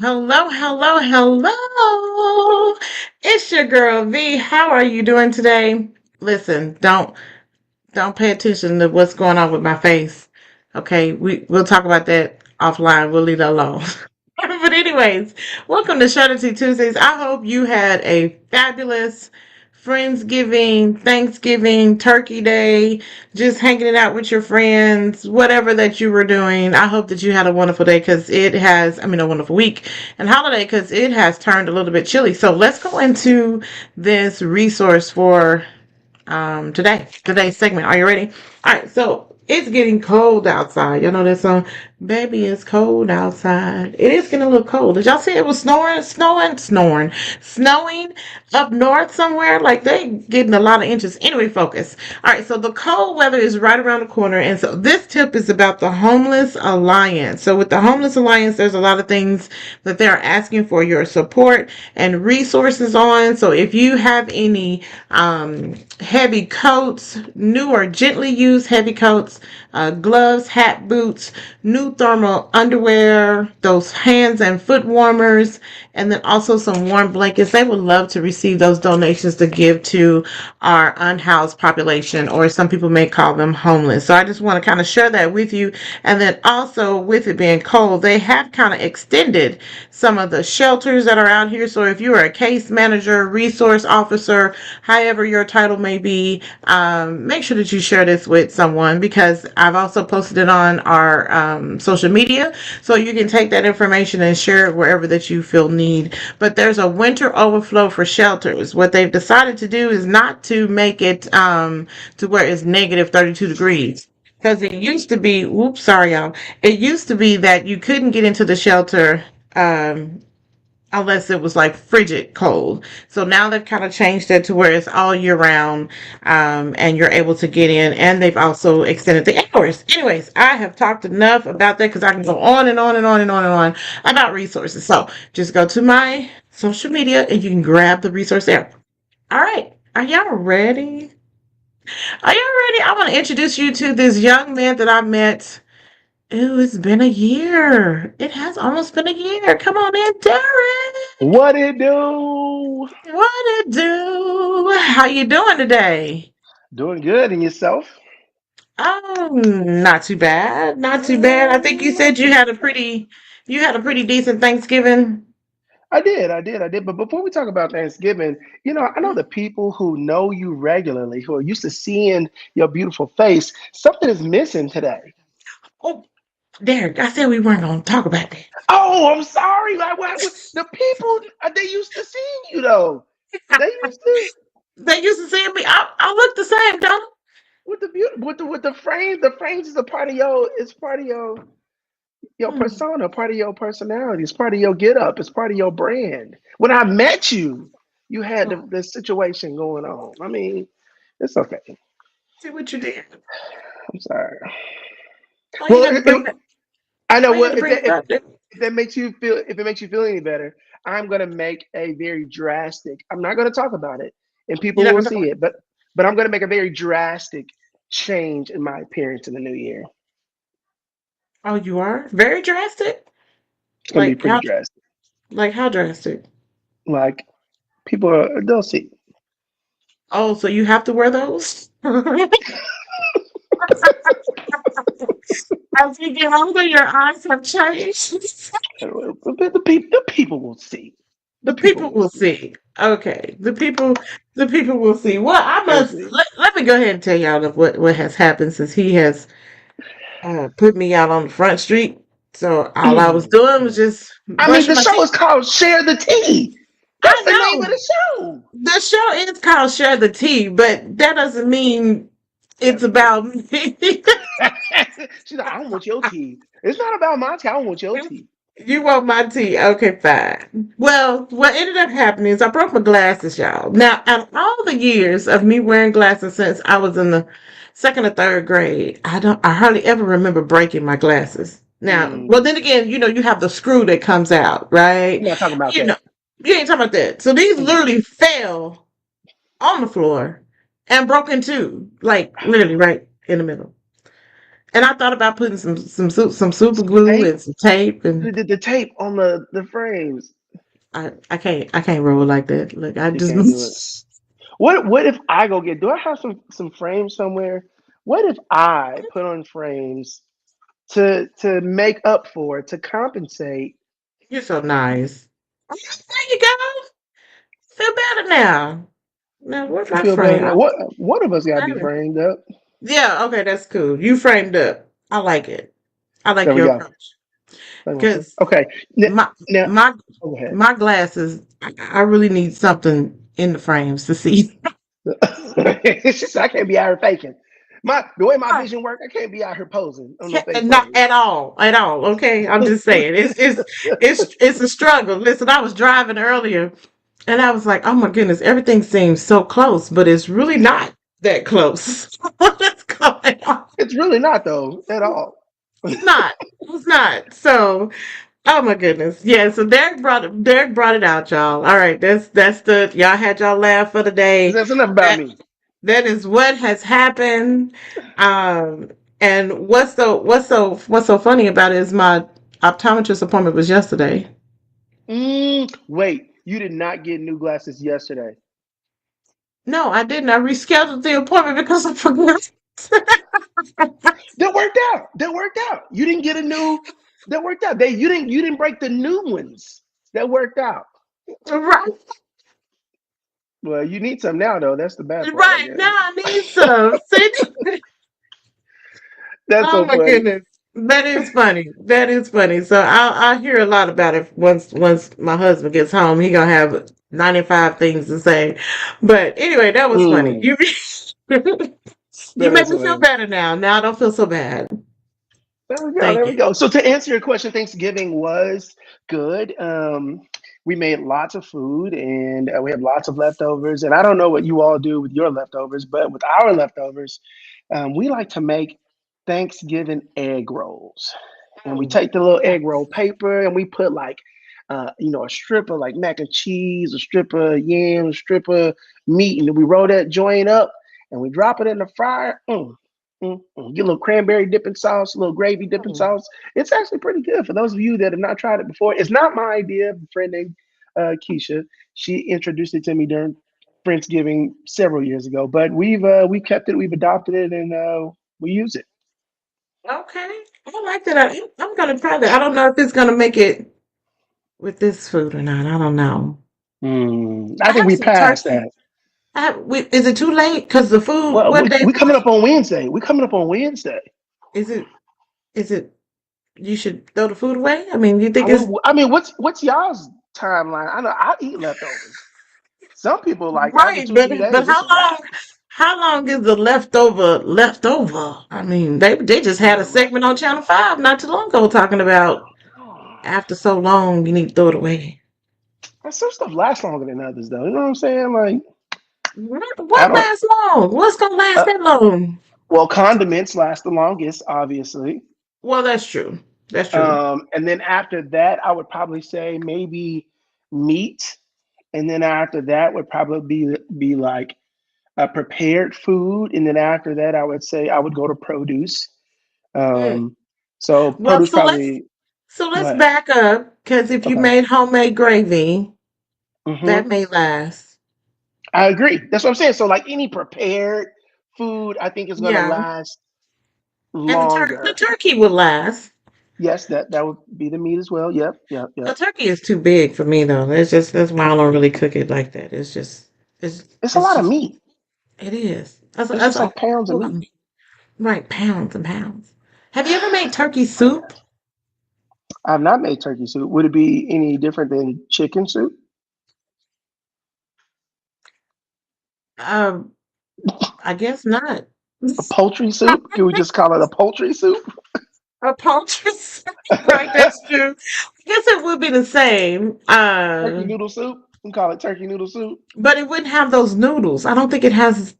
Hello, hello, hello. It's your girl V. How are you doing today? Listen, don't pay attention to what's going on with my face. Okay, we'll talk about that offline. We'll leave that alone. But anyways, welcome to Shredity Tuesdays. I hope you had a fabulous Friendsgiving, Thanksgiving, Turkey Day, just hanging it out with your friends, whatever that you were doing. I hope that you had a wonderful day because a wonderful week and holiday because it has turned a little bit chilly. So let's go into this resource for today's segment. Are you ready? All right, so it's getting cold outside. You know that song, baby, it's cold outside. It is getting a little cold. Did y'all see it was snowing up north somewhere? Like they getting a lot of inches. Anyway, focus. All right, so the cold weather is right around the corner, and so this tip is about the Homeless Alliance. So with the Homeless Alliance, there's a lot of things that they're asking for your support and resources on. So if you have any heavy coats, new or gently used heavy coats, gloves, hat, boots, new thermal underwear, those hands and foot warmers, and then also some warm blankets. They would love to receive those donations to give to our unhoused population, or some people may call them homeless. So I just want to kind of share that with you. And then also, with it being cold, they have kind of extended some of the shelters that are out here. So if you are a case manager, resource officer, however your title may be, make sure that you share this with someone, because I've also posted it on our social media, so you can take that information and share it wherever that you feel need. But there's a winter overflow for shelters. What they've decided to do is not to make it to where it's negative 32 degrees. Because it used to be, whoops, sorry, y'all. It used to be that you couldn't get into the shelter unless it was like frigid cold. So now they've kind of changed it to where it's all year round, and you're able to get in. And they've also extended the hours. Anyways, I have talked enough about that because I can go on and on and on and on and on about resources. So just go to my social media and you can grab the resource there. All right. Are y'all ready? Are y'all ready? I want to introduce you to this young man that I met. Ooh, it's been a year. It has almost been a year. Come on in, Derrick. What it do? What it do? How you doing today? Doing good, and yourself? Not too bad. Not too bad. I think you said you had a pretty decent Thanksgiving. I did. But before we talk about Thanksgiving, I know the people who know you regularly, who are used to seeing your beautiful face, something is missing today. Oh, Derrick, I said we weren't gonna talk about Oh, I'm sorry. The people, they used to seeing you though. that. They used to They used to say me. I look the same, don't with the beauty, with the frames. The frames is a part of your I? persona, part of your personality. It's part of your get up. It's part of your brand. When I met you, you had the situation going on. I mean, it's okay. See what you did. I'm sorry. Why you Well, had to bring that? I know Why you what had to bring that up? if that makes you feel if it makes you feel any better, I'm gonna make a very drastic. I'm not gonna talk about it, and You're people not will gonna talk see about it, but I'm gonna make a very drastic change in my appearance in the new year. Oh, you are very drastic. It's gonna be Like pretty how? drastic. Like how drastic? Like they'll see. Oh, so you have to wear those? As you get older, your eyes have changed. The people will see. The The people people will will see. see. Okay, the people will see. Well, I They'll must see. let me go ahead and tell y'all of what has happened since he has put me out on the front street. So all I was Mm. doing was just I mean, brushing the my show teeth. is called Share the Tea. That's I the name of know the show. the show is called Share the Tea, but that doesn't mean it's That's crazy. about me. She's like, I want your tea. It's not about my tea. I want your tea. You want my tea? Okay, fine. Well, what ended up happening is I broke my glasses, y'all. Now, out of all the years of me wearing glasses since I was in the second or third grade, I hardly ever remember breaking my glasses. Now, well, Mm, then again, you have the screw that comes out, I'm right? not talking about You know, that. you ain't talking about that. So these Mm. literally fell on the floor and broke in two, like literally right in the middle. And I thought about putting some super glue Tape, and some tape, and the tape on the frames. I can't roll like that. Look, I You can't do it. just What if I go get? Do I have some frames somewhere? What if I put on frames to make up for it, to compensate? you're so nice. There you go. Feel better now. Now where's You my feel better frame? now. What one of us got to be framed up? Yeah, okay, that's cool. You framed up. I like it. I like There we your go. approach Okay. because Okay. my Now, my go ahead. my glasses. I really need something in the frames to see. It's just I can't be out here faking. The way my vision work, I can't be out here posing on no fake Not frames. at all, at all. Okay, I'm just saying it's a struggle. Listen, I was driving earlier and I was like, oh my goodness, everything seems so close, but it's really not that close. What's going on? It's really not though at all. It's not. It's not. So, oh my goodness. Yeah, so Derek brought it out, y'all. All right, that's the y'all had y'all laugh for the day. That's enough about That me. that is what has happened. Um and what's so funny about it is my optometrist appointment was yesterday. Wait, you did not get new glasses yesterday. No, I didn't. I rescheduled the appointment because I forgot. That worked out. That worked out. You didn't get a new. That worked out. You didn't break the new ones. That worked out. Right, Well, you need some now though. That's the bad part, I right. Now guess. I need some. See? That's Oh so my funny. goodness. That is funny. That is funny. So I'll hear a lot about it once my husband gets home. He gonna have 95 things to say. But anyway, that was funny. Mm, You that make is me feel hilarious. better now. Now I don't feel so bad. There we go. Thank There we you. go. So to answer your question, Thanksgiving was good. We made lots of food, and we have lots of leftovers. And I don't know what you all do with your leftovers, but with our leftovers, we like to make Thanksgiving egg rolls. And we Mm, take the little egg roll yes. paper, and we put like, a strip of like mac and cheese, a strip of yam, a strip of meat, and then we roll that joint up, and we drop it in the fryer. Get a little cranberry dipping sauce, a little gravy dipping Mm. sauce. It's actually pretty good for those of you that have not tried it before. It's not my idea. A friend named Keisha, she introduced it to me during Friendsgiving several years ago. But we kept it, we've adopted it, and we use it. Okay. I like that. I'm gonna try that. I don't know if it's gonna make it with this food or not. I don't know. I I think have we some passed turkey. that. Is it too late? Because the food, Well, what day we is coming it? up on Wednesday. We coming up on Wednesday. Is it, is it, you should throw the food away? I mean, you think it's I mean, what's y'all's timeline? I know I eat leftovers. Some people like after right, two, but 3 days, how it's a wrap. long, how long is the leftover left over? I mean, they just had a segment on Channel 5 not too long ago talking about after so long, you need to throw it away. Some stuff lasts longer than others, though. You know what I'm saying? Like, I What don't. lasts long? What's gonna last Uh, that long? well, condiments last the longest, obviously. Well, that's true. That's true. And then after that, I would probably say maybe meat, and then after that would probably be like a prepared food, and then after that, I would say I would go to produce. Mm. Um, so Well, produce probably. so Go let's ahead. back up because if you Okay. made homemade gravy, that hmm may last. I agree. That's what I'm saying. So like any prepared food, I think is going to Yeah, last and the longer. turkey would last. Yes, that would be the meat as well. Yep, yep, The yep. turkey is too big for me though. That's why I don't really cook it like that. It's It's a it's lot of just meat. it is. It's That's just a like pounds of whole lot of meat. meat. Right, pounds and pounds. Have you ever made turkey soup? I've not made turkey soup. Would it be any different than chicken soup? Um, I guess not. A poultry soup? Can we just call it a poultry soup? A poultry soup, right? That's true. I guess it would be the same. Turkey noodle soup? We can call it turkey noodle soup. But it wouldn't have those noodles. I don't think it has.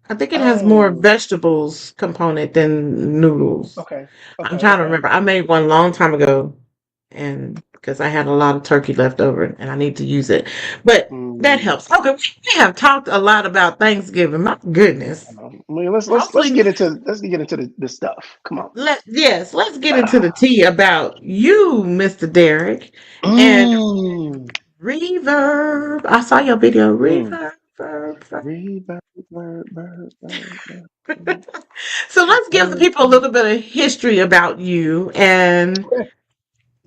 I think it has more Oh, vegetables component than noodles. okay, I'm okay, trying to okay. remember. I made one long time ago. and because I had a lot of turkey left over and I need to use it. But that Mm, helps. Okay, we have talked a lot about Thanksgiving. My goodness. I mean, let's Hopefully, get into the stuff. Come on. let's get into the tea about you, Mr. Derrick, and Mm, reverb. I saw your video. mm. Reverb. Verb, verb. Reverb, verb, verb, verb, So let's give the verb. people a little bit of history about you and Okay.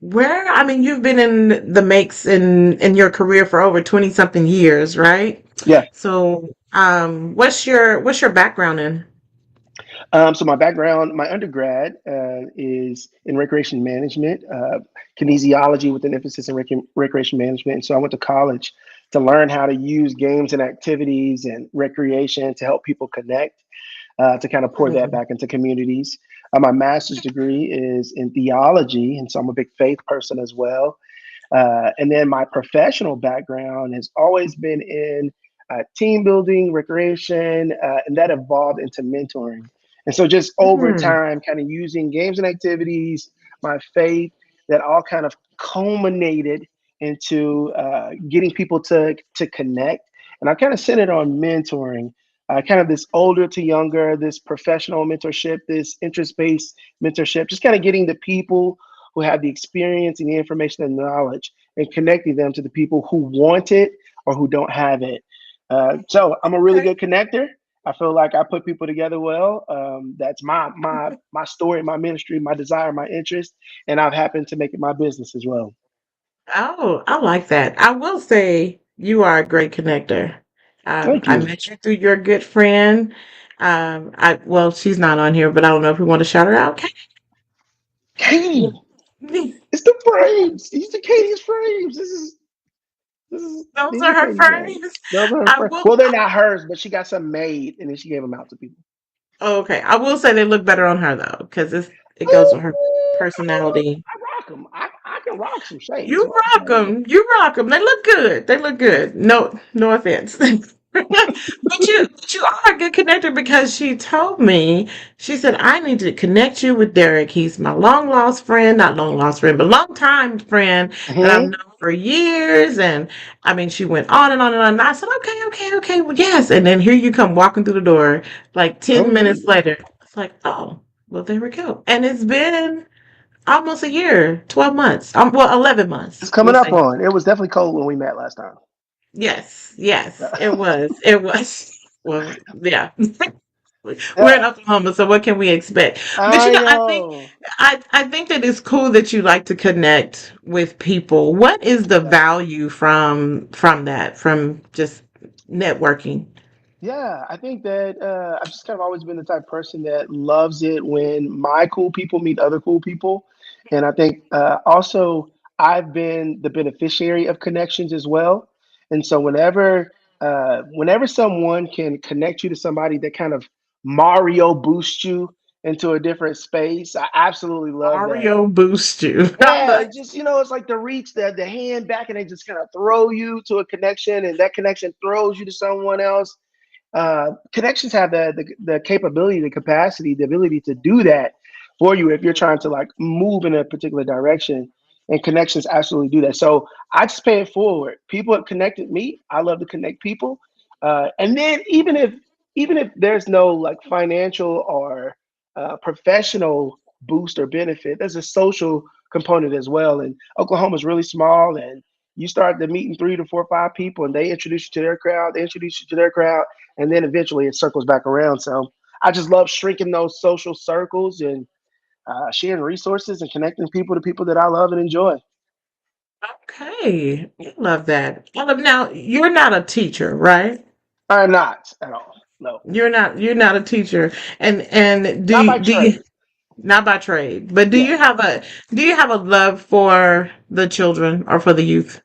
where, I mean, you've been in the makes in your career for over 20 something years, right? Yeah. So, what's your background in? So my background, my undergrad is in recreation management, kinesiology with an emphasis in recreation management. And so I went to college to learn how to use games and activities and recreation to help people connect, to kind of pour that Hmm. back into communities. My master's degree is in theology, and so I'm a big faith person as well. And then my professional background has always been in team building, recreation, and that evolved into mentoring. And so, just over Hmm. time, kind of using games and activities, my faith, that all kind of culminated into getting people to connect. And I kind of centered on mentoring, kind of this older to younger, this professional mentorship, this interest based mentorship, just kind of getting the people who have the experience and the information and knowledge and connecting them to the people who want it or who don't have it. So I'm a really Okay. good connector. I feel like I put people together well. That's my story, my ministry, my desire, my interest, and I've happened to make it my business as well. Oh, I like that. I will say you are a great connector. Thank I you. met you through your good friend. Well, she's not on here, but I don't know if we want to shout her out. Katie, Katie, it's the frames. These are Katie's frames. those These are are her Katie's frames. friends. Those are her I frames. will. Well, they're not hers, but she got some made, and then she gave them out to people. Oh, okay, I will say they look better on her though, because it goes with her personality. I rock them. I can rock some shades. You What I'm rock saying. them. You rock them. They look good. They look good. No, no offense. But you are a good connector because she told me, she said, I need to connect you with Derrick. He's my long lost friend, not long lost friend, but long time friend that I've Hmm. known for years. And I mean, she went on and on and on. And I said, okay, okay, okay. Well, yes. And then here you come walking through the door like 10 Oh, minutes later. It's like, oh, well, there we go. And it's been almost a year, 12 months. Well, 11 it's months. coming We'll up say. on. It was definitely cold when we met last time. Yes, yes, it was. It was. Well, yeah. We're in Yeah, Oklahoma, so what can we expect? But I know. I think that it's cool that you like to connect with people. What is the Yeah. value from that, from just networking? Yeah, I think that I've just kind of always been the type of person that loves it when my cool people meet other cool people. And I think also I've been the beneficiary of connections as well. And so whenever someone can connect you to somebody that kind of Mario boosts you into a different space, I absolutely love that. Mario boost you. Yeah, it just it's like the reach, the hand back, and they just kind of throw you to a connection, and that connection throws you to someone else. Connections have the capability, the capacity, the ability to do that for you if you're trying to like move in a particular direction. And connections absolutely do that. So I just pay it forward. People have connected me. I love to connect people. And then even if there's no like financial or professional boost or benefit, there's a social component as well. And Oklahoma is really small, and you start to meeting 3 to 4 5 people, and they introduce you to their crowd. They introduce you to their crowd, and then eventually it circles back around. So I just love shrinking those social circles and sharing resources and connecting people to people that I love and enjoy. Okay, I love that. I love, now you're not a teacher, right? I'm not at all. No, You're not a teacher, and not by do you, trade. not by trade, but Yeah. do you have a love for the children or for the youth?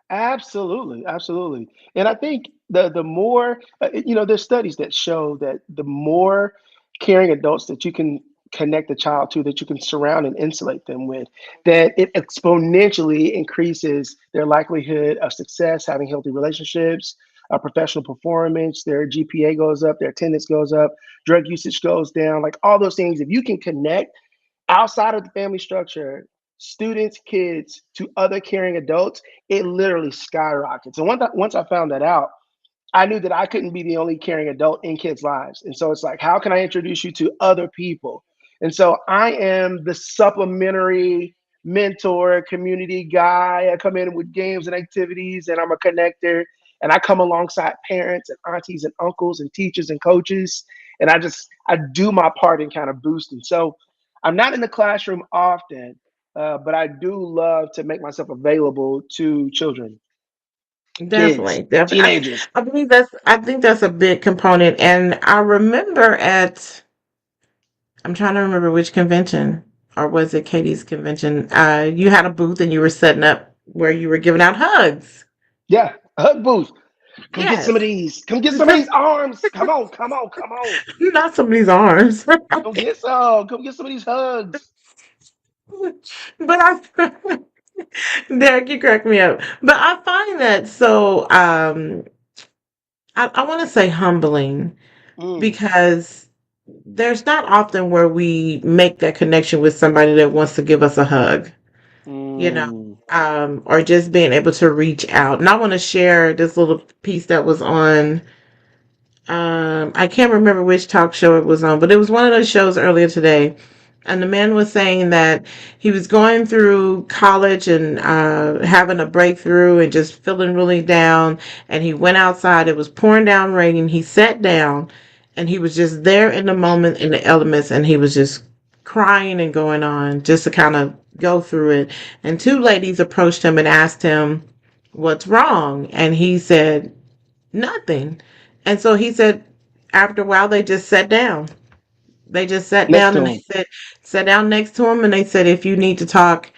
Absolutely, absolutely. And I think the more there's studies that show that the more caring adults that you can connect a child to, that you can surround and insulate them with, that it exponentially increases their likelihood of success, having healthy relationships, professional performance, their GPA goes up, their attendance goes up, drug usage goes down, like all those things. If you can connect outside of the family structure, students, kids to other caring adults, it literally skyrockets. And once I found that out, I knew that I couldn't be the only caring adult in kids' lives. And so it's like, how can I introduce you to other people? And so I am the supplementary mentor, community guy. I come in with games and activities, and I'm a connector. And I come alongside parents and aunties and uncles and teachers and coaches. And I do my part in kind of boosting. So I'm not in the classroom often, but I do love to make myself available to children, kids, Definitely, definitely. teenagers. I believe I think that's a big component. And I remember I'm trying to remember which convention, or was it Katie's convention? You had a booth and you were setting up where you were giving out hugs. Yeah, a hug booth. Come get some of Yes. these. Come get some of these arms. Come on, come on, come on. Not somebody's arms. Come get some. Come get some of these hugs. But Derek, you crack me up. But I find that so, I want to say humbling, Mm, because there's not often where we make that connection with somebody that wants to give us a hug, you know, mm. or just being able to reach out. And I want to share this little piece that was on, I can't remember which talk show it was on, but it was one of those shows earlier today. And the man was saying that he was going through college and having a breakthrough and just feeling really down. And he went outside. It was pouring down raining. He sat down and he was just there in the moment, in the elements. And he was just crying and going on just to kind of go through it. And two ladies approached him and asked him, "What's wrong?" And he said, "Nothing." And so he said, after a while, they just sat down. They just sat Next down to and him. they said, sat down next to him and they said, "If you need to talk,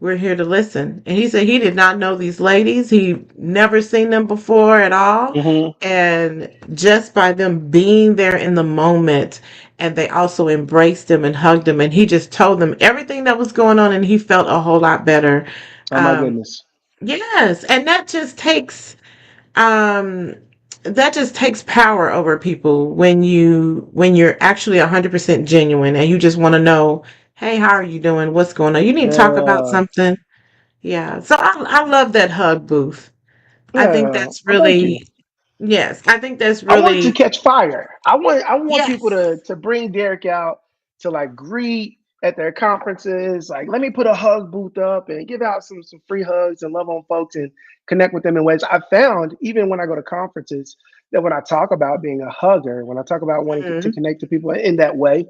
we're here to listen." And he said he did not know these ladies. He never seen them before at all. Hmm. And just by them being there in the moment, and they also embraced him and hugged him, and he just told them everything that was going on, and he felt a whole lot better. Oh my Um, goodness. yes, and um that just takes power over people when you're actually 100% genuine and you just want to know, "Hey, how are you doing? What's going on? You need to talk about Yeah. something." Yeah, so I love that hug booth. I think Yeah. that's Well, thank you. really, yes, I think that's I want it to really, catch fire. I want people yes. to bring Derek out to like greet at their conferences. Like, let me put a hug booth up and give out some free hugs and love on folks and connect with them in ways. I found even when I go to conferences that when I talk about being a hugger, when I talk about wanting to Mhm. connect to people in that way,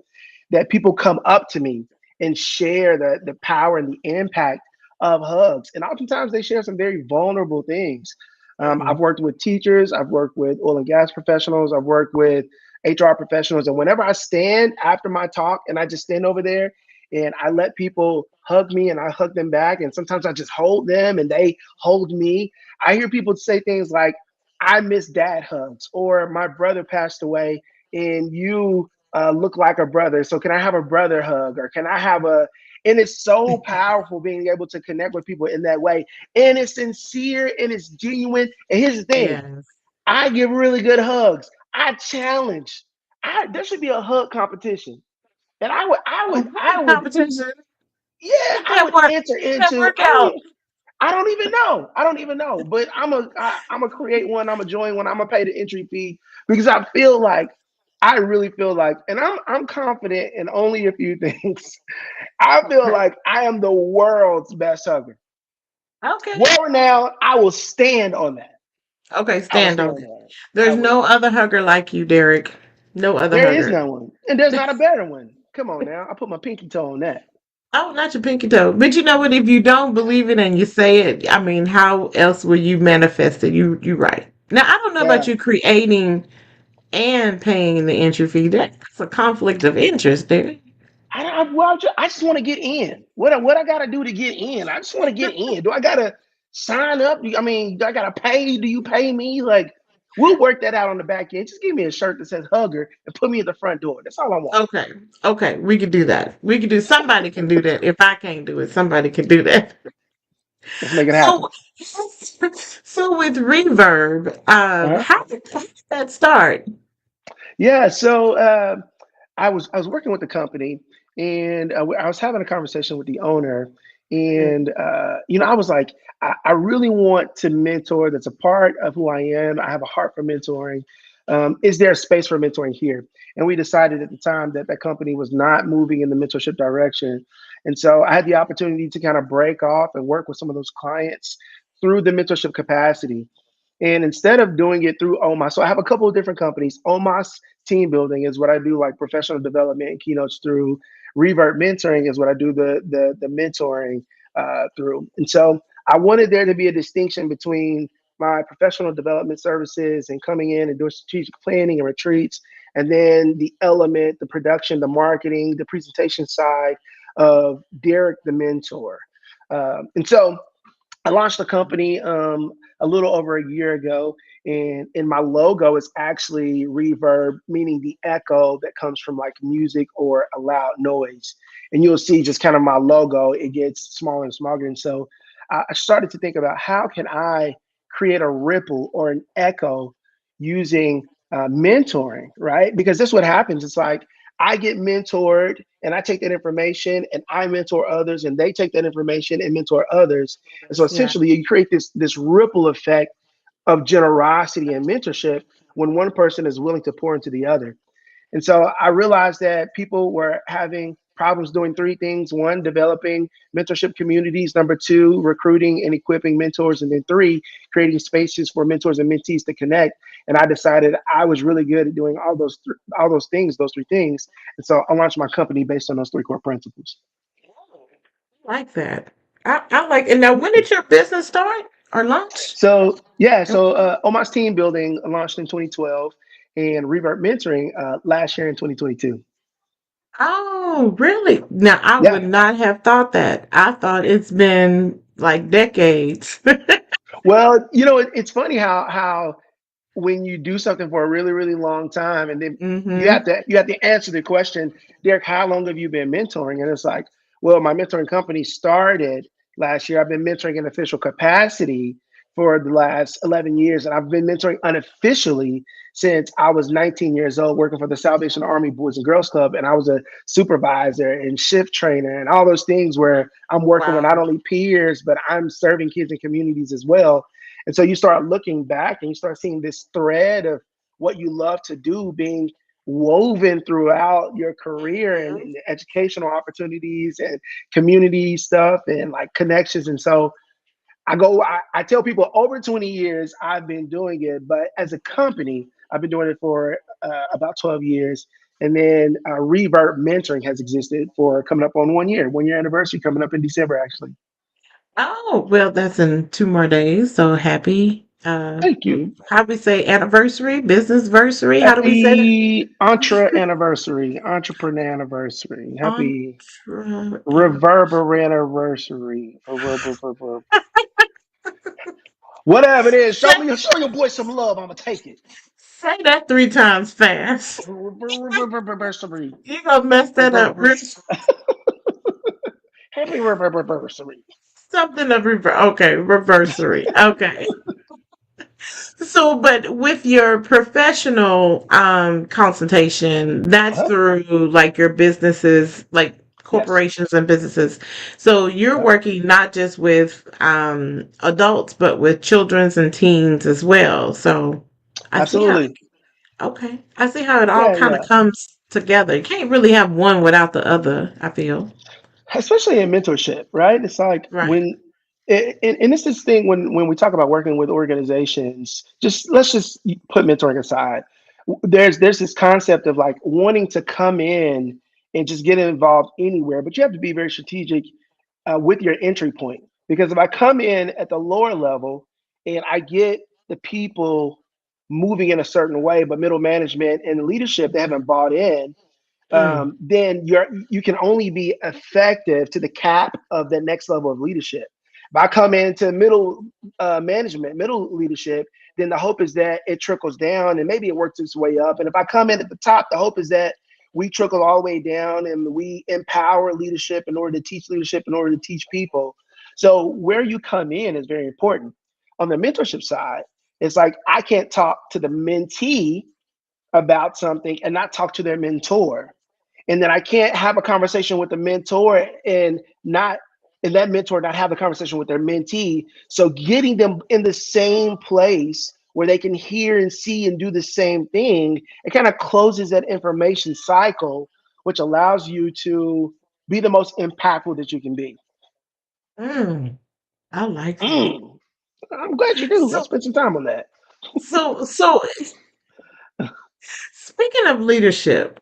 that people come up to me and share the power and the impact of hugs. And oftentimes they share some very vulnerable things. I've Mhm. worked with teachers, I've worked with oil and gas professionals, I've worked with HR professionals. And whenever I stand after my talk and I just stand over there and I let people hug me and I hug them back, and sometimes I just hold them and they hold me, I hear people say things like, "I miss dad hugs," or "My brother passed away and you look like a brother. So can I have a brother hug?" Or can I have a, and it's so powerful being able to connect with people in that way. And it's sincere and it's genuine. And here's the thing, Yes. I give really good hugs. I challenge. There should be a hug competition. And A hug competition. yeah, Make I that would work. enter Make that into, work out. I don't even know. I don't even know. But I'm gonna create one. I'm gonna join one. I'm gonna pay the entry fee because I feel like, I really feel like, and I'm confident in only a few things. I feel Okay. like I am the world's best hugger. Okay. Well, now I will stand on that. Okay, I will stand stand on on it. that. I There's will. no other hugger like you, Derek. No other There is hugger. no one, and there's not a better one. Come on now, I put my pinky toe on that. Oh, not your pinky toe. But you know what? If you don't believe it and you say it, I mean, how else will you manifest it? You right. Now, I don't know about Yeah. you creating and paying the entry fee. That's a conflict of interest there. I just want to get in. What I got to do to get in? I just want to get in. Do I got to sign up? I mean, do I got to pay? Do you pay me? Like, we'll work that out on the back end. Just give me a shirt that says "hugger" and put me at the front door. That's all I want. Okay. Okay. We could do that. We could do, somebody can do that. If I can't do it, somebody can do that. Let's make it happen. So, so with Reverb, Uh-huh. how did that start? Yeah. So I was working with the company, and I was having a conversation with the owner, Mm. And I was like, I really want to mentor. That's a part of who I am. I have a heart for mentoring. Is there a space for mentoring here? And we decided at the time that that company was not moving in the mentorship direction. And so I had the opportunity to kind of break off and work with some of those clients through the mentorship capacity. And instead of doing it through OMAS, so I have a couple of different companies. OMAS team building is what I do, like professional development and keynotes through. Reverb Mentoring is what I do the mentoring through. And so I wanted there to be a distinction between my professional development services and coming in and doing strategic planning and retreats, and then the element, the production, the marketing, the presentation side of Derrick the mentor. And so I launched a company a little over a year ago, and my logo is actually reverb, meaning the echo that comes from like music or a loud noise. And you'll see just kind of my logo, it gets smaller and smaller. And so I started to think about how can I create a ripple or an echo using mentoring, right? Because this is what happens. It's like I get mentored and I take that information and I mentor others and they take that information and mentor others. And so Yeah. essentially you create this ripple effect of generosity and mentorship when one person is willing to pour into the other. And so I realized that people were having problems doing three things: one, developing mentorship communities; number two, recruiting and equipping mentors; and then three, creating spaces for mentors and mentees to connect. And I decided I was really good at doing all those things, those three things. And so I launched my company based on those three core principles. Oh, I like that. I like it. Now, when did your business start or launch? So yeah, Okay. so Omar's team building launched in 2012, and Reverb Mentoring last year in 2022. Oh, really? Now, I would Yeah. not have thought that. I thought it's been like decades. Well, it's funny how when you do something for a really really long time, and then Mm-hmm. you have to answer the question, Derek, how long have you been mentoring? And it's like, well, my mentoring company started last year. I've been mentoring in official capacity for the last 11 years, and I've been mentoring unofficially since I was 19 years old, working for the Salvation Army Boys and Girls Club. And I was a supervisor and shift trainer and all those things where I'm working with not Wow. only peers but I'm serving kids and communities as well. And so you start looking back and you start seeing this thread of what you love to do being woven throughout your career, and educational opportunities and community stuff and like connections. And so I tell people over 20 years I've been doing it, but as a company, I've been doing it for about 12 years. And then Reverb Mentoring has existed for coming up on 1 year, 1 year anniversary coming up in December, actually. Oh, well, that's in 2 more days. So happy, Thank you. how we say anniversary, business versary. How do we say that? Happy anniversary, entrepreneur anniversary. Happy Entre reverberant anniversary. Whatever it is, say, show your boy some love. I'ma take it. say that 3 times fast. Reverbersary. You're gonna mess that up. Happy reverbersary. Something of okay, reversory. Okay. So, but with your professional consultation, that's Uh-huh. through like your businesses, like Yes. corporations and businesses. So you're Yep. working not just with adults, but with children's and teens as well. So I see how, Absolutely. okay, I see how it all Yeah, kind of yeah. comes together. You can't really have one without the other, I feel. Especially in mentorship, right? It's like Right. and it's this thing when we talk about working with organizations, just let's just put mentoring aside. There's this concept of like wanting to come in and just get involved anywhere, but you have to be very strategic with your entry point. Because if I come in at the lower level and I get the people moving in a certain way, but middle management and leadership they haven't bought in, Mm, then you can only be effective to the cap of the next level of leadership. If I come into middle management, middle leadership, then the hope is that it trickles down and maybe it works its way up. And if I come in at the top, the hope is that we trickle all the way down and we empower leadership in order to teach leadership, in order to teach people. So where you come in is very important. On the mentorship side, it's like I can't talk to the mentee about something and not talk to their mentor. And then I can't have a conversation with the mentor and not and that mentor not have a conversation with their mentee. So getting them in the same place where they can hear and see and do the same thing, it kind of closes that information cycle, which allows you to be the most impactful that you can be. Mm, I like that. Mm, I'm glad you do. I So, spent some time on that. so speaking of leadership,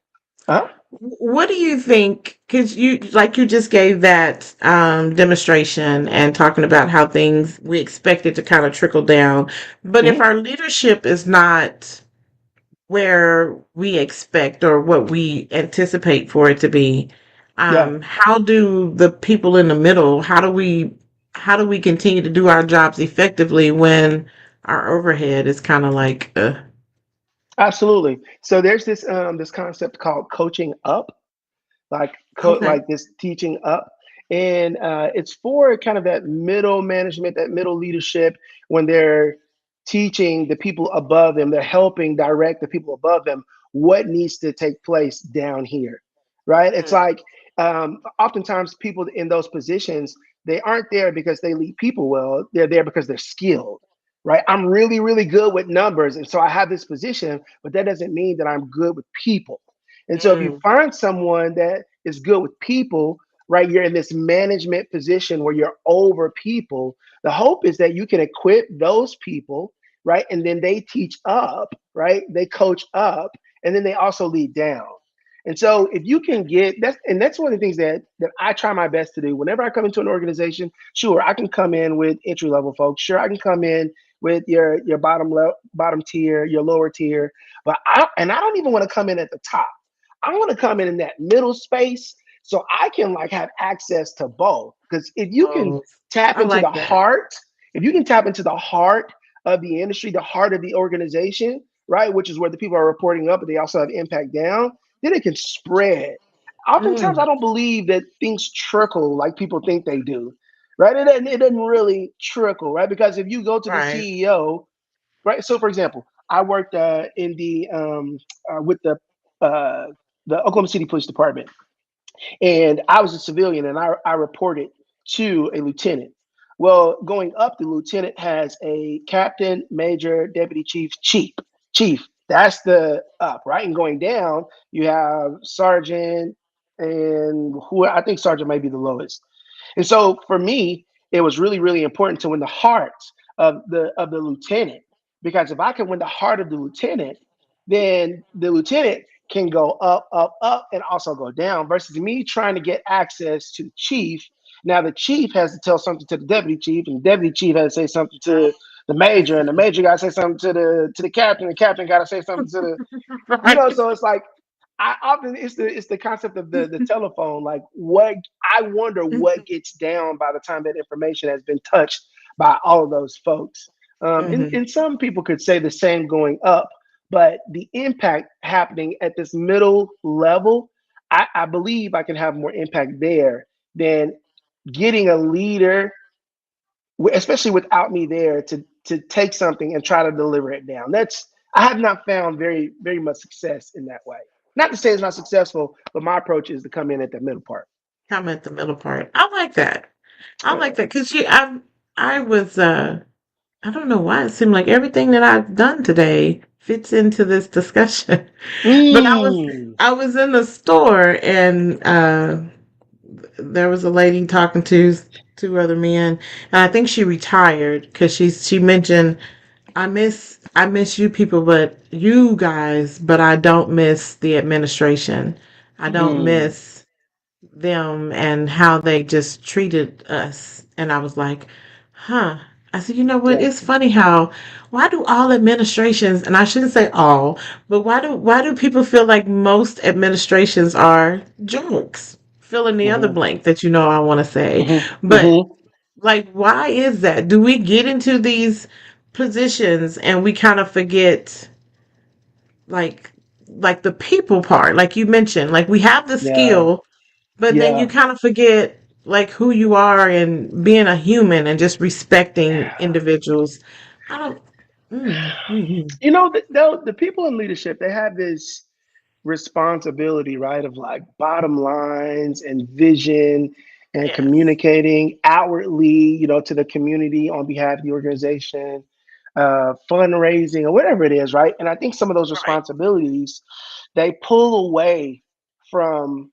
Huh? what do you think? Because you just gave that demonstration and talking about how things we expect it to kind of trickle down. But if Mhm. our leadership is not where we expect or what we anticipate for it to be, Yeah, how do the people in the middle, how do we continue to do our jobs effectively when our overhead is kind of like, absolutely. So there's this concept called coaching up, okay. like this teaching up, and it's for kind of that middle management, that middle leadership, when they're teaching the people above them, they're helping direct the people above them what needs to take place down here, right? It's Mm, like, oftentimes people in those positions, they aren't there because they lead people well, they're there because they're skilled, right? I'm really really good with numbers, and so I have this position, but that doesn't mean that I'm good with people. And so if you mm, find someone that is good with people, right, you're in this management position where you're over people. The hope is that you can equip those people, right? And then they teach up, right? They coach up, and then they also lead down. And so if you can get that's and that's one of the things that I try my best to do. Whenever I come into an organization, sure, I can come in with entry level folks. Sure, I can come in with your bottom tier, your lower tier, but I don't even want to come in at the top. I want to come in that middle space so I can like have access to both. Because if you can oh, tap I into the like that. heart, if you can tap into the heart of the industry, the heart of the organization, right, which is where the people are reporting up, but they also have impact down, then it can spread. Oftentimes, I Mm, don't believe that things trickle like people think they do, right? It doesn't really trickle, right? Because if you go to the right. CEO, right? So, for example, I worked in with uh, the Oklahoma City Police Department, and I was a civilian, and I reported to a lieutenant. Well, going up, the lieutenant has a captain, major, deputy chief, chief. That's the up, right? And going down, you have sergeant, and who I think sergeant might be the lowest. And so for me, it was really, really important to win the heart of the lieutenant, because if I can win the heart of the lieutenant, then the lieutenant can go up, up, up, and also go down. Versus me trying to get access to the chief. Now the chief has to tell something to the deputy chief, and the deputy chief has to say something to the major, and the major got to say something to the captain. The captain got to say something to the Right. so it's like I often it's the concept of the telephone. Like what I wonder what gets down by the time that information has been touched by all of those folks. Mhm. And some people could say the same going up, but the impact happening at this middle level, I believe I can have more impact there than getting a leader, especially without me there to take something and try to deliver it down. That's I have not found very very much success in that way. Not to say it's not successful, but my approach is to come in at the middle part. I'm at the middle part. I like that. I like Yeah. that because I was I don't know why it seemed like everything that I've done today fits into this discussion. But Mm. I was in the store and there was a lady talking to two other men, and I think she retired because she mentioned I miss you people, but you guys, but I don't miss the administration. I don't Mm. miss them and how they just treated us. And I was like, huh. I said, you know what? Yeah. It's funny how why do all administrations, and I shouldn't say all, but why do people feel like most administrations are jerks? Fill in the other Hmm. blank that you know I want to say. Hmm. But Hmm. like why is that? Do we get into these positions and we kind of forget like the people part, like you mentioned, like we have the Yeah. skill but then you Yeah. kind of forget like who you are and being a human and just respecting Yeah. individuals. I don't. Mm. The people in leadership, they have this responsibility, right, of like bottom lines and vision. and Yes. communicating outwardly, to the community on behalf of the organization, fundraising or whatever it is, right? And I think some of those Right. responsibilities, they pull away from,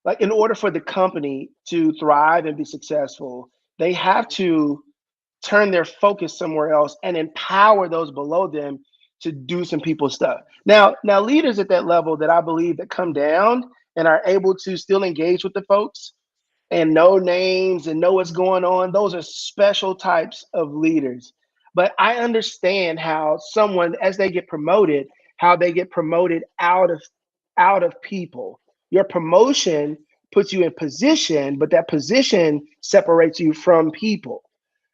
like, in order for the company to thrive and be successful, they have to turn their focus somewhere else and empower those below them to do some people stuff. Now leaders at that level that I believe that come down and are able to still engage with the folks and know names and know what's going on, those are special types of leaders. But I understand how someone, as they get promoted, how they get promoted out of people. Your promotion puts you in position, but that position separates you from people,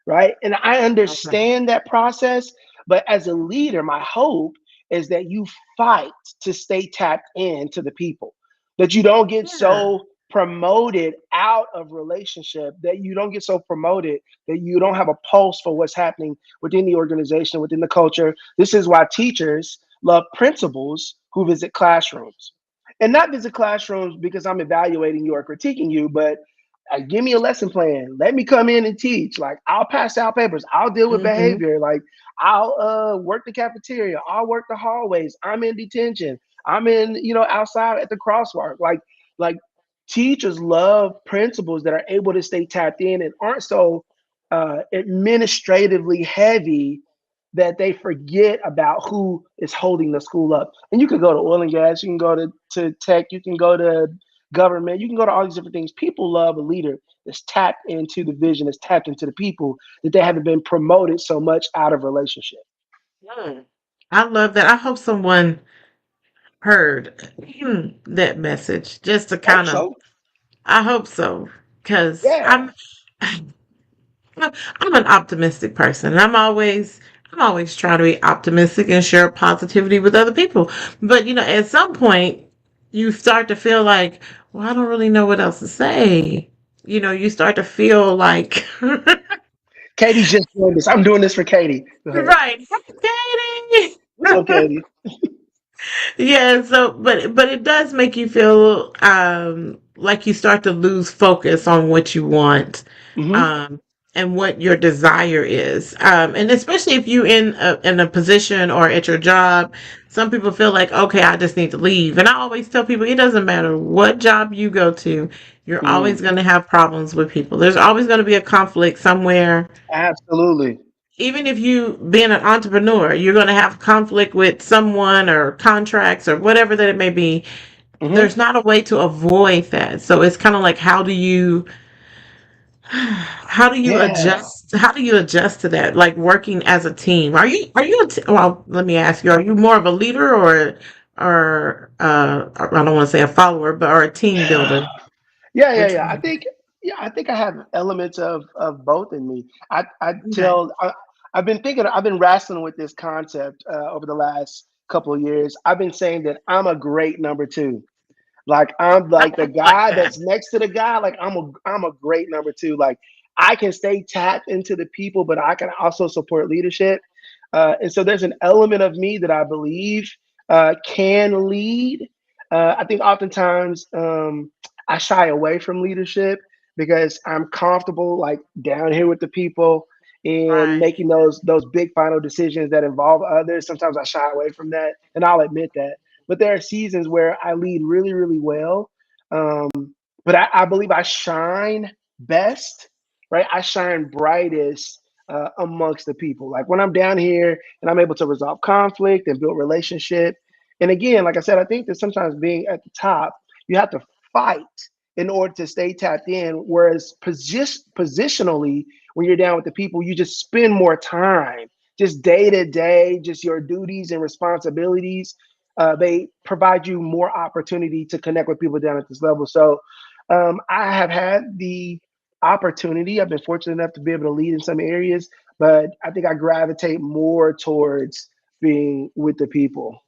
right? And I Okay. understand that process, but as a leader, my hope is that you fight to stay tapped into the people, that you don't get Yeah. so promoted out of relationship, that you don't get so promoted that you don't have a pulse for what's happening within the organization, within the culture. This is why teachers love principals who visit classrooms, and not visit classrooms because I'm evaluating you or critiquing you, but give me a lesson plan. Let me come in and teach. Like, I'll pass out papers. I'll deal with Mm-hmm. behavior. Like, I'll work the cafeteria. I'll work the hallways. I'm in detention. I'm in, outside at the crosswalk. Like teachers love principals that are able to stay tapped in and aren't so administratively heavy that they forget about who is holding the school up. And you can go to oil and gas, you can go to tech, you can go to government, you can go to all these different things. People love a leader that's tapped into the vision, that's tapped into the people, that they haven't been promoted so much out of relationship. Mm. I love that. I hope someone heard that message just to Hope kind of, so. I hope so, because Yeah. I'm an optimistic person. And I'm always trying to be optimistic and share positivity with other people. But at some point you start to feel like, well, I don't really know what else to say. You start to feel like Katie's just doing this. I'm doing this for Katie. Go ahead. right. Katie. What's up, Katie? Yeah, so but it does make you feel like you start to lose focus on what you want, Hmm. um and what your desire is. And especially if you in a position or at your job, some people feel like, okay, I just need to leave. And I always tell people it doesn't matter what job you go to, you're always Mm. going to have problems with people. There's always going to be a conflict somewhere. Absolutely. Even if you being an entrepreneur, you're going to have conflict with someone or contracts or whatever that it may be. Hmm. There's not a way to avoid that. So it's kind of like, Yeah. how do you adjust to that, like working as a team? Well, let me ask you, are you more of a leader or I don't want to say a follower, but or a team builder? Yeah, yeah, Which yeah. I one? think, yeah, I think I have elements of both in me. I Okay. tell I've been thinking, I've been wrestling with this concept over the last couple of years. I've been saying that I'm a great number two. Like, I'm like the Like guy that. that's next to the guy. Like, I'm a great number two. Like, I can stay tapped into the people, but I can also support leadership. And so there's an element of me that I believe can lead. I think oftentimes I shy away from leadership because I'm comfortable, like, down here with the people and Right. making those big final decisions that involve others. Sometimes I shy away from that, and I'll admit that. But there are seasons where I lead really, really well. But I believe I shine best, right? I shine brightest amongst the people. Like, when I'm down here and I'm able to resolve conflict and build relationship. And again, like I said, I think that sometimes being at the top, you have to fight in order to stay tapped in. Whereas positionally, when you're down with the people, you just spend more time, just day to day, just your duties and responsibilities. They provide you more opportunity to connect with people down at this level. So I have had the opportunity. I've been fortunate enough to be able to lead in some areas, but I think I gravitate more towards being with the people.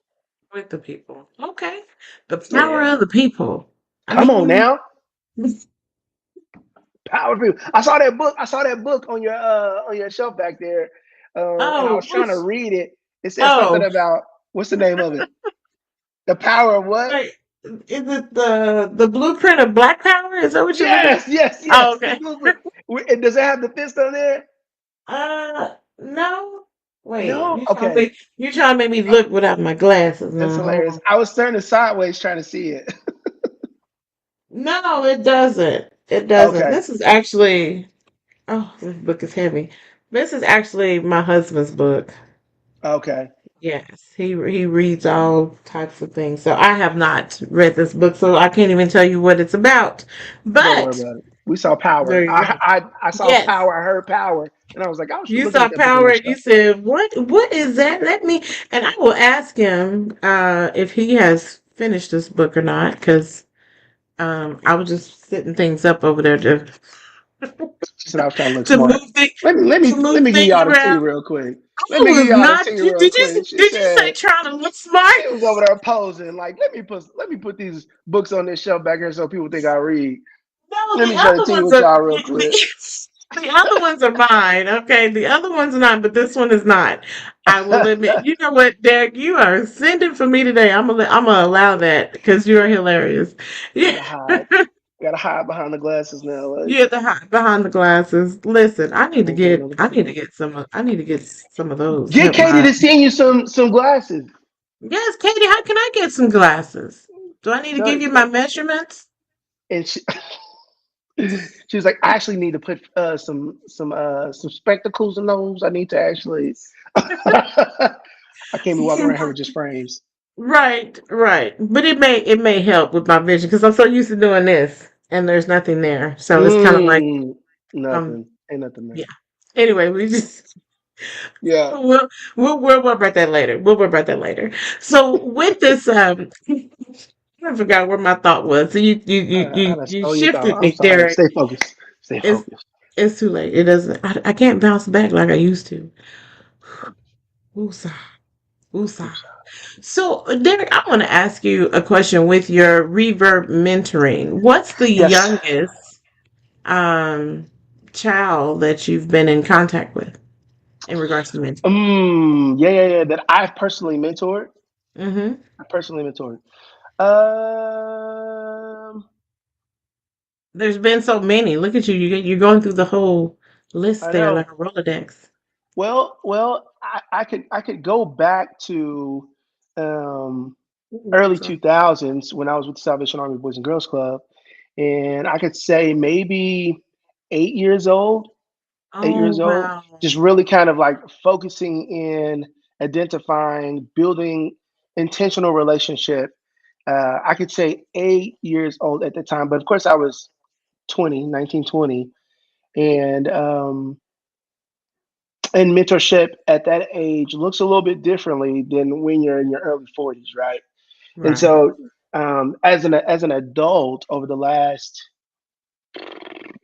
With the people. Okay. The power Yeah. of the people. I Come on mean, now. Power people. I saw that book. I saw that book on your shelf back there. And I oh, was trying to read it. It said something oh, about, what's the name of it? The power of what? wait. Is it the blueprint of Black Power? Is that what you're looking at? Yes, yes, Oh, yes. The okay. blueprint. And does it have the fist on there? No. Wait, No. Okay. you trying to make me look without my glasses That's now. Hold hilarious. on. I was turning sideways trying to see it. No, it doesn't. It doesn't. Okay. This is actually, oh, this book is heavy. This is actually my husband's book. Okay. Yes, he reads all types of things. So I have not read this book, so I can't even tell you what it's about. Don't worry But about it. We saw power. there you go. I saw Yes, power. I heard power, and I was like, I should you look at saw what that book on Power that and you shelf. said, What is that? Let me." And I will ask him if he has finished this book or not, because I was just setting things up over there She said I was trying to look to smart. move things Let to move me give things y'all the tea around. real quick. Let I me give was y'all the not. tea Did real you quick. She did you say said trying to look smart? she was over there posing. Like, let me put these books on this shelf back here so people think I read. No, Let the me share the other tea ones with are y'all real quick. the other ones are mine. Okay, the other ones are not, but this one is not. I will admit. You know what, Derek? You are sending for me today. I'm gonna allow that because you are hilarious. Yeah, Gotta hide. Gotta hide behind the glasses now. Like, you're behind the glasses. Listen, I'm gonna get I need to get some of those. Get Help Katie my to send you some glasses. Yes, Katie. How can I get some glasses? Do I need to So, give you my measurements? and she was like, I actually need to put some spectacles in those. I need to actually. I can't be walking around here with just frames. Right, right. But it may help with my vision because I'm so used to doing this and there's nothing there. So it's kind of like Mm, um nothing. Ain't nothing there. yeah. Anyway, we just Yeah. we'll worry about that later. We'll worry about that later. So with this I forgot where my thought was. So I done you stole your thought. shifted I'm me, sorry. Derek. Stay focused. Stay It's focused. it's too late. It doesn't I can't bounce back like I used to. Woosah. Woosah. Oops. So, Derek, I want to ask you a question with your Reverb Mentoring. What's the Yes. youngest um, child that you've been in contact with in regards to mentoring? Yeah, yeah, yeah. That I've personally mentored. Mm-hmm. I personally mentored. Um, There's been so many. Look at you. You're going through the whole list I there know. like a Rolodex. I could go back to um, Ooh, early sorry. 2000s when I was with the Salvation Army Boys and Girls Club, and I could say maybe 8 years old, eight Oh, years old, wow. just really kind of like focusing in identifying, building intentional relationship. I could say 8 years old at the time, but of course I was 20, 19, 20, and and mentorship at that age looks a little bit differently than when you're in your early 40s, right? And Right. so, as an adult over the last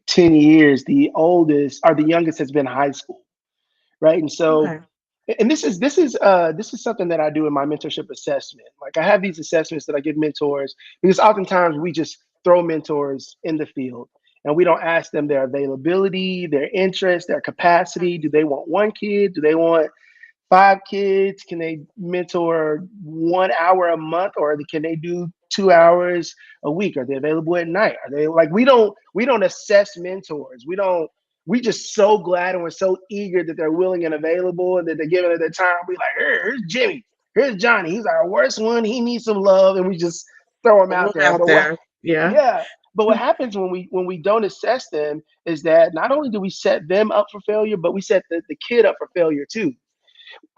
10 years, the oldest or the youngest has been high school, right? And so, Okay. and this is something that I do in my mentorship assessment. Like I have these assessments that I give mentors because oftentimes we just throw mentors in the field and we don't ask them their availability, their interest, their capacity. Do they want one kid? Do they want 5 kids? Can they mentor 1 hour a month, or can they do 2 hours a week? Are they available at night? Are they like we don't assess mentors. We just so glad and we're so eager that they're willing and available and that they're giving it their time. We like, here's Jimmy, here's Johnny. He's our worst one. He needs some love, and we just throw him Put out 'em there. out But what? there. Yeah. Yeah. But what happens when we don't assess them is that not only do we set them up for failure, but we set the kid up for failure too.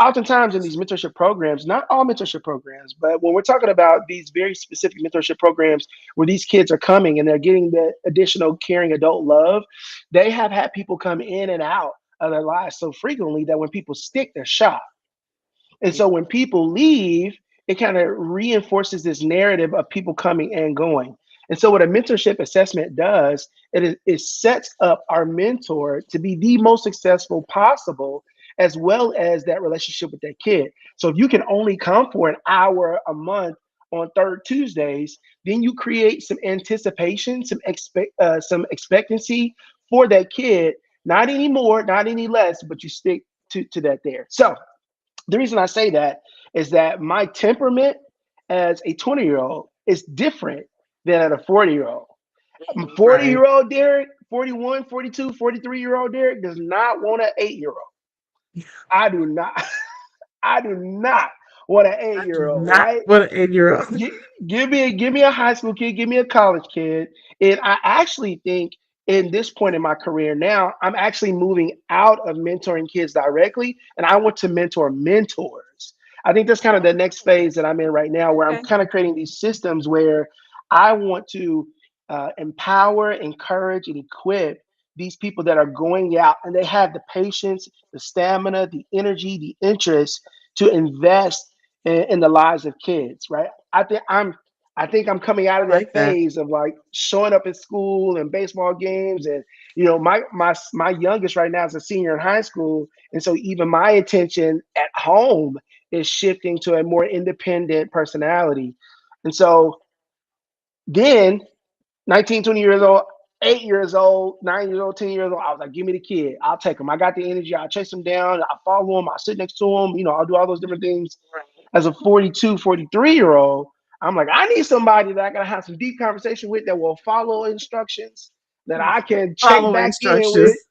Oftentimes in these mentorship programs, not all mentorship programs, but when we're talking about these very specific mentorship programs where these kids are coming and they're getting the additional caring adult love, they have had people come in and out of their lives so frequently that when people stick, they're shocked. And Yeah. so when people leave, it kind of reinforces this narrative of people coming and going. And so what a mentorship assessment does, it sets up our mentor to be the most successful possible, as well as that relationship with that kid. So if you can only come for an hour a month on third Tuesdays, then you create some anticipation, some expectancy for that kid. Not any more, not any less, but you stick to that there. So the reason I say that is that my temperament as a 20-year old it's different than at a 40-year-old. Right. 40-year-old Derrick, 41, 42, 43-year-old Derrick does not want an 8-year-old. I do not. I do not want an I do 8-year-old, not right? want an 8-year-old. Gi- give me a high school kid, give me a college kid. And I actually think in this point in my career now, I'm actually moving out of mentoring kids directly and I want to mentor mentors. I think that's kind of the next phase that I'm in right now, where I'm Okay. kind of creating these systems where I want to empower, encourage, and equip these people that are going out and they have the patience, the stamina, the energy, the interest to invest in the lives of kids, right? I think I'm coming out I of that like that. phase of like showing up at school and baseball games, and my youngest right now is a senior in high school, and so even my attention at home is shifting to a more independent personality, and so then 19, 20 years old, 8 years old, 9 years old, 10 years old. I was like, give me the kid. I'll take him. I got the energy. I'll chase him down. I'll follow him. I'll sit next to him. I'll do all those different things. Right. As a 42, 43-year old, I'm like, I need somebody that I can have some deep conversation with that will follow instructions, that I can check Follow back in with. instructions.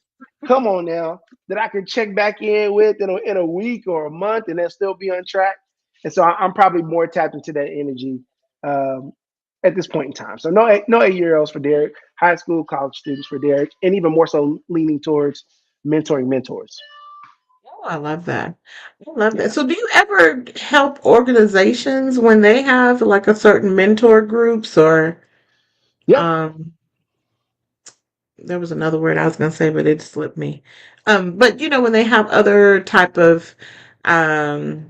Come on now, that I can check back in with in a week or a month and then still be on track. And so I'm probably more tapped into that energy um, at this point in time. So no 8 year olds for Derrick, high school, college students for Derrick, and even more so leaning towards mentoring mentors. Oh, I love that. I love that. Yeah. So, do you ever help organizations when they have like a certain mentor groups or Yep. um there was another word I was gonna say, but it slipped me. But when they have other type of um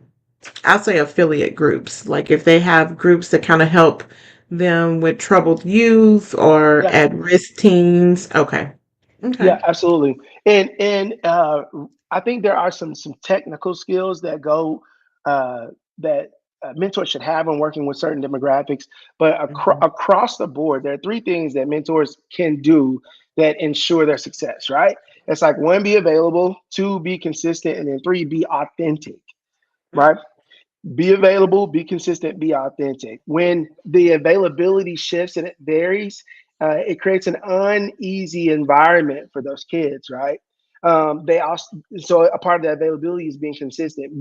I'll say affiliate groups, like if they have groups that kind of help them with troubled youth or Yeah. at risk teens. Okay. Okay. Yeah, absolutely. And I think there are some technical skills that go that mentors should have when working with certain demographics. But Mhm. across the board, there are three things that mentors can do that ensure their success. Right? It's like one, be available; two, be consistent; and then three, be authentic. Right? Be available, be consistent, be authentic. When the availability shifts and it varies, it creates an uneasy environment for those kids, right? They also, so a part of the availability is being consistent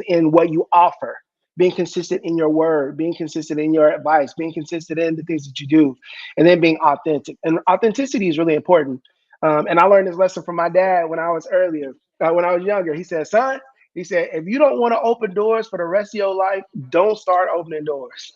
in what you offer, being consistent in your word, being consistent in your advice, being consistent in the things that you do, and then being authentic. And authenticity is really important. And I learned this lesson from my dad when I was younger. He said, "Son," he said, if you don't want to open doors for the rest of your life, don't start opening doors.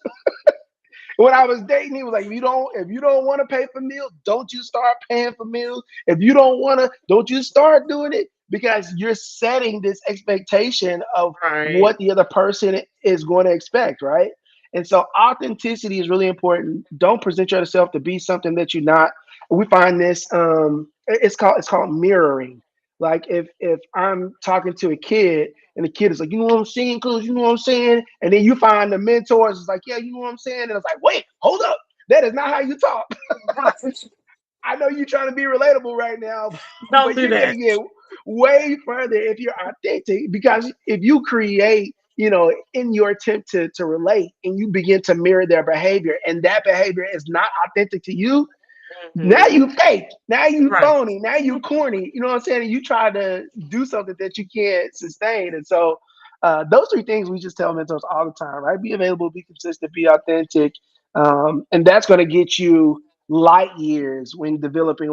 When I was dating, he was like, if you don't want to pay for meals, don't you start paying for meals. If you don't want to, don't you start doing it, because you're setting this expectation of Right. what the other person is going to expect, right? And so authenticity is really important. Don't present yourself to be something that you're not. We find this it's called mirroring. Like if I'm talking to a kid and the kid is like, you know what I'm saying, cuz, you know what I'm saying? And then you find the mentors is like, yeah, you know what I'm saying? And it's like, wait, hold up. That is not how you talk. I know you're trying to be relatable right now, Don't but do you're gonna that. get way further if you're authentic. Because if you create, in your attempt to relate and you begin to mirror their behavior and that behavior is not authentic to you, now Mhm. you fake. Now you Right. phony. Now you corny. You know what I'm saying? And you try to do something that you can't sustain. And so those three things we just tell mentors all the time, right? Be available, be consistent, be authentic. And that's going to get you light years when developing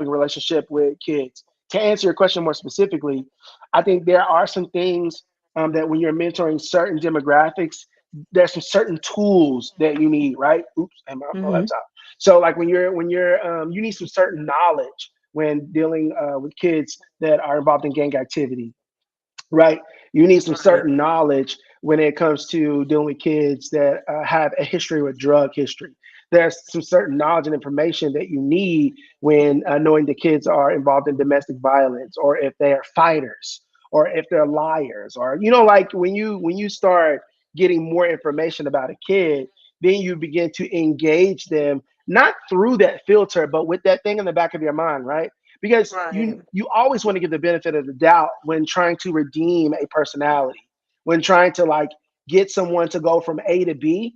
relationship with kids. To answer your question more specifically, I think there are some things that when you're mentoring certain demographics, there's some certain tools that you need, right? Oops, and my Mhm. laptop. So like when you're you need some certain knowledge when dealing with kids that are involved in gang activity, right? You need some Right. certain knowledge when it comes to dealing with kids that have a history with drug history. There's some certain knowledge and information that you need when knowing the kids are involved in domestic violence, or if they are fighters, or if they're liars, or like when you start getting more information about a kid, then you begin to engage them not through that filter, but with that thing in the back of your mind, right? Because you Right. you always want to give the benefit of the doubt when trying to redeem a personality, when trying to like get someone to go from A to B.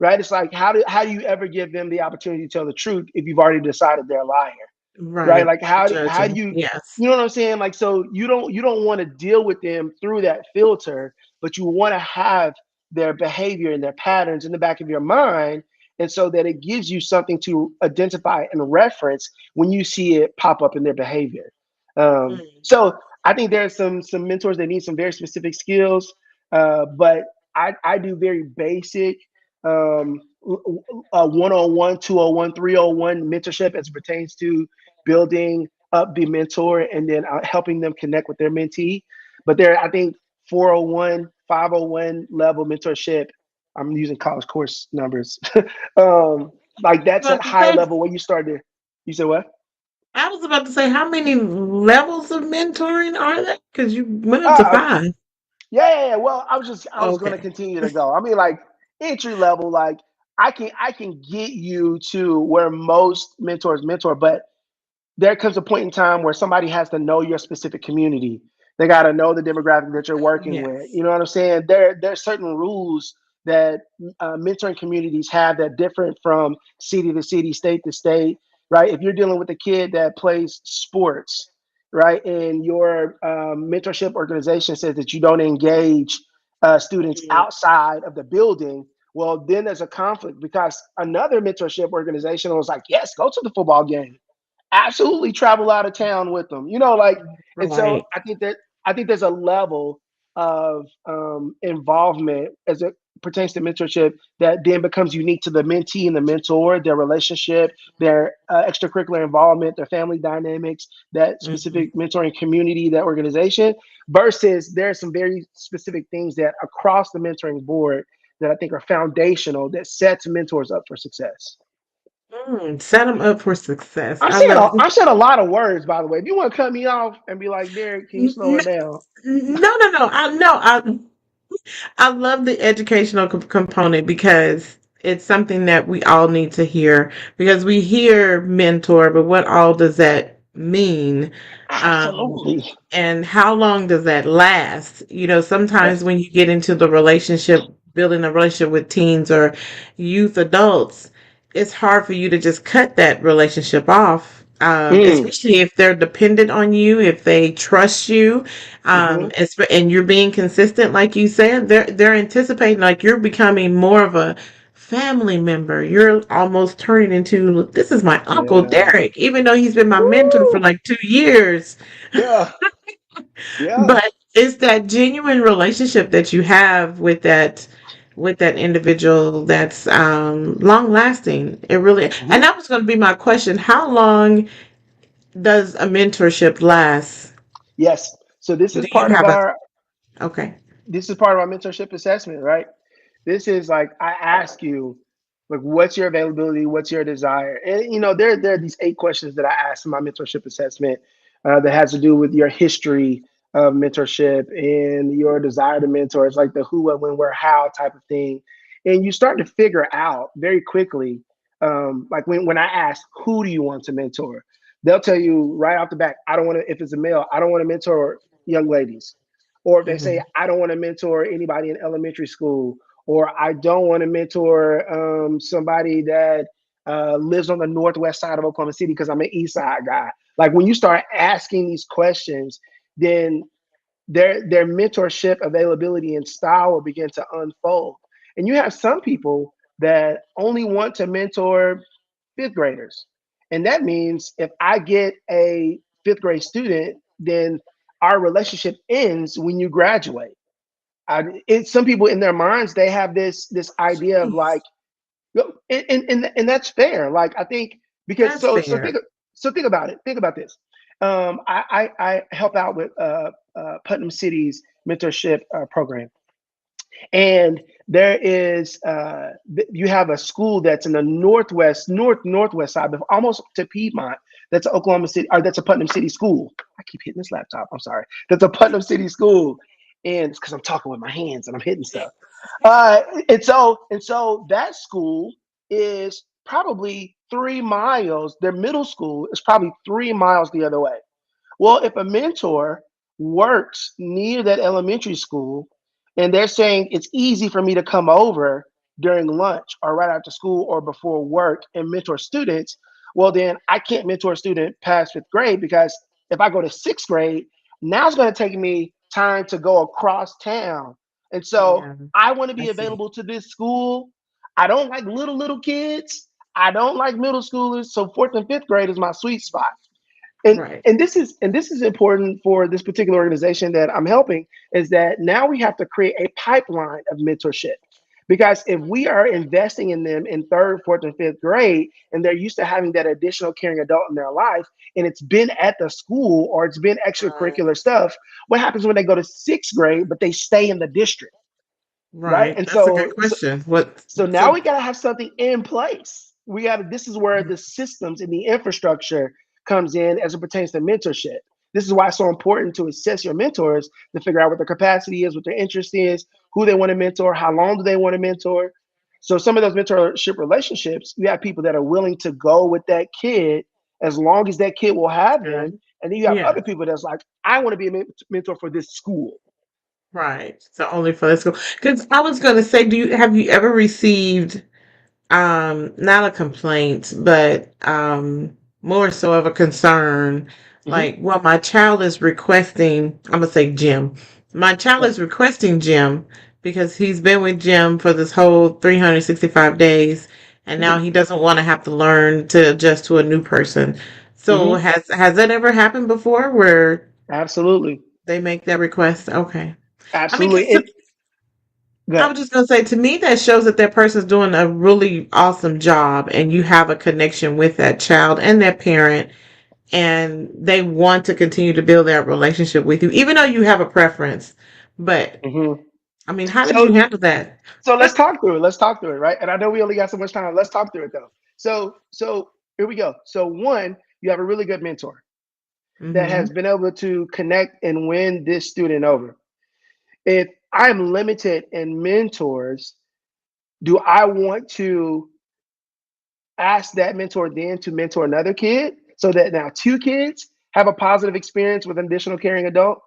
right? It's like how do you ever give them the opportunity to tell the truth if you've already decided they're a liar? Right? Right. Like how do Judging. you, Yes. you know what I'm saying? Like, so you don't want to deal with them through that filter, but you want to have their behavior and their patterns in the back of your mind, and so that it gives you something to identify and reference when you see it pop up in their behavior. Mm. So I think there's some mentors that need some very specific skills, but I do very basic um, 101, 201, 301 mentorship as it pertains to building up the mentor and then helping them connect with their mentee. But there, I think 401, 501 level mentorship, I'm using college course numbers. Like that's a About to high say, level where you start to, you said what? I was about to say, how many levels of mentoring are there? Because you went up to Uh, 5. yeah. Well, I was going to Okay. continue to go. I mean, like entry level, like I can get you to where most mentors mentor, but there comes a point in time where somebody has to know your specific community. They got to know the demographic that you're working with. Yes. You know what I'm saying? There's certain rules that mentoring communities have that different from city to city, state to state. Right? If you're dealing with a kid that plays sports, right, and your mentorship organization says that you don't engage students Mm. outside of the building, well, then there's a conflict because another mentorship organization was like, yes, go to the football game, absolutely travel out of town with them. Like, and so Right. I think there's a level of involvement as it pertains to mentorship that then becomes unique to the mentee and the mentor, their relationship, their extracurricular involvement, their family dynamics, that Hmm. specific mentoring community, that organization, versus there are some very specific things that across the mentoring board that I think are foundational that sets mentors up for success. Set them up for success. I'm I saying love a, I'm saying a lot of words, by the way. If you want to cut me off and be like, Derek, can you slow no, it down? no. I know. I love the educational component because it's something that we all need to hear because we hear mentor, but what all does that mean? Um, Absolutely. and how long does that last? Sometimes Yes. when you get into the relationship, building a relationship with teens or youth adults, it's hard for you to just cut that relationship off. Mm. Especially if they're dependent on you, if they trust you, Hmm. and you're being consistent, like you said, they're anticipating like you're becoming more of a family member. You're almost turning into this is my uncle Yeah. Derek, even though he's been my mentor for Woo. like 2 years. Yeah. Yeah. But it's that genuine relationship that you have with that individual that's long lasting. It really, and Hmm. that was going to be my question. How long does a mentorship last? Yes. So this Do is you part of have a our okay? this is part of our mentorship assessment, right? This is like I ask you, like, what's your availability? What's your desire? And there are these 8 questions that I ask in my mentorship assessment that has to do with your history of mentorship and your desire to mentor. It's like the who, what, when, where, how type of thing, and you start to figure out very quickly. Like when I ask, who do you want to mentor? They'll tell you right off the bat, I don't want to. If it's a male, I don't want to mentor young ladies. Or if they say, Hmm. I don't want to mentor anybody in elementary school, or I don't want to mentor somebody that lives on the northwest side of Oklahoma City because I'm an east side guy. Like when you start asking these questions, then their mentorship availability and style will begin to unfold. And you have some people that only want to mentor fifth graders. And that means if I get a fifth grade student, then our relationship ends when you graduate. Some people in their minds they have this idea of like, Jeez, and that's fair. Like I think because that's think fair. think about it. Think about this. I help out with Putnam City's mentorship program, and there is you have a school that's in the northwest side, but almost to Piedmont. That's Oklahoma City, or that's a Putnam City school. I keep hitting this laptop. I'm sorry. That's a Putnam City school, and it's because I'm talking with my hands and I'm hitting stuff. Uh, and so that school is probably 3 miles. Their middle school is probably 3 miles the other way. Well, if a mentor works near that elementary school and they're saying it's easy for me to come over, during lunch or right after school or before work and mentor students, well, then I can't mentor a student past fifth grade because if I go to sixth grade, now it's going to take me time to go across town. And so Yeah, I want to I be see. available to this school. I don't like little kids. I don't like middle schoolers. So fourth and fifth grade is my sweet spot. and Right. and this is important for this particular organization that I'm helping, is that now we have to create a pipeline of mentorship, because if we are investing in them in third, fourth, and fifth grade, and they're used to having that additional caring adult in their life, and it's been at the school or it's been extracurricular stuff, what happens when they go to sixth grade but they stay in the district, right? Right. And That's a so, good question. What? so now So we got to have something in place. We got to, this is where the systems and the infrastructure comes in as it pertains to mentorship. This is why it's so important to assess your mentors to figure out what their capacity is, what their interest is, who they want to mentor, how long do they want to mentor. So some of those mentorship relationships, you have people that are willing to go with that kid as long as that kid will that's have them. good. And then you have Yeah. other people that's like, I want to be a mentor for this school. Right. So only for the school. Because I was going to say, have you ever received not a complaint, but more so of a concern, Hmm. like, well, my child is requesting, I'm gonna say Jim, my child Yeah. is requesting Jim because he's been with Jim for this whole 365 days, and now Hmm. he doesn't want to have to learn to adjust to a new person. So Hmm. has that ever happened before where Absolutely. they make that request? Okay. I mean, Absolutely. 'cause And I good. was just gonna say, to me, that shows that that person's doing a really awesome job, and you have a connection with that child and that parent, and they want to continue to build that relationship with you, even though you have a preference. But Hmm. I mean, how did you So handle that? so let's talk through it. Let's talk through it, right? And I know we only got so much time. Let's talk through it though. So here we go. So one, you have a really good mentor that Mm-hmm. has been able to connect and win this student over. If I'm limited in mentors, do I want to ask that mentor then to mentor another kid so that now two kids have a positive experience with an additional caring adult?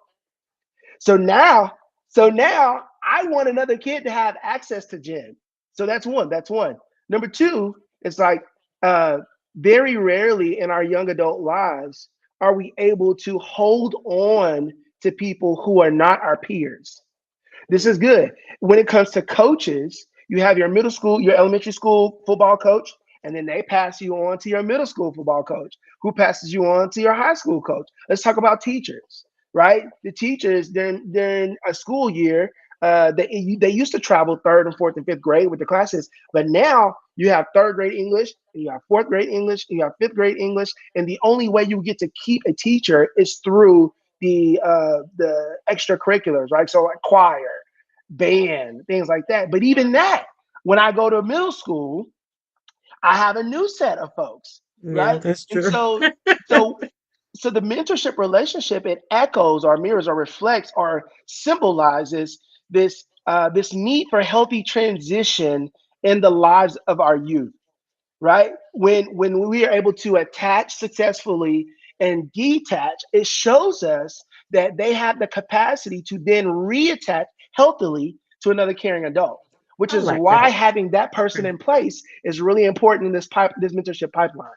So now, so now I want another kid to have access to Jen. So that's one. That's one. Number two, it's like uh, very rarely in our young adult lives are we able to hold on to people who are not our peers. This is good. When it comes to coaches, you have your middle school, your elementary school football coach, and then they pass you on to your middle school football coach, who passes you on to your high school coach. Let's talk about teachers, right? The teachers during a school year, they used to travel third and fourth and fifth grade with the classes, but now you have third grade English, and you have fourth grade English, and you have fifth grade English, and the only way you get to keep a teacher is through the extracurriculars, right? So like choir, band, things like that. But even that, when I go to middle school, I have a new set of folks, Yeah, right? that's And true. so so the mentorship relationship, it echoes or mirrors or reflects or symbolizes this need for healthy transition in the lives of our youth, right? When we are able to attach successfully and detach, it shows us that they have the capacity to then reattach healthily to another caring adult, which I is like why that. having that person Okay. in place is really important in this mentorship pipeline.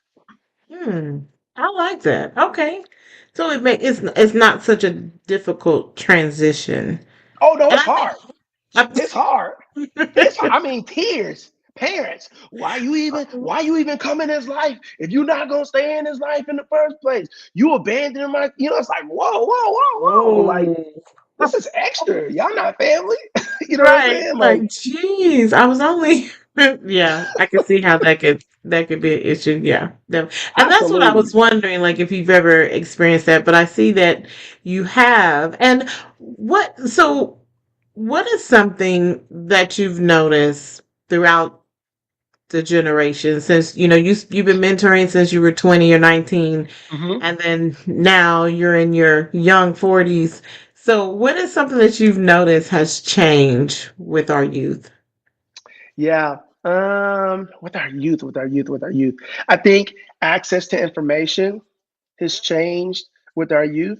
Hmm. I like that. Okay. So it's not such a difficult transition, Oh no, and it's I think hard. It's hard. I mean, tears. Parents, why you even come in his life if you're not gonna stay in his life in the first place? You abandoned my, it's like, whoa. Like, whoa. this is extra. Y'all not family. You know what I'm Right. saying? Like, Like, geez, I was only yeah, I can see how that could be an issue. Yeah. And that's what I was absolutely. wondering, like if you've ever experienced that, but I see that you have. And what is something that you've noticed throughout the generation since you've been mentoring since you were 20 or 19, Hmm. and then now you're in your young 40s. So what is something that you've noticed has changed with our youth? Yeah. With our youth. I think access to information has changed with our youth.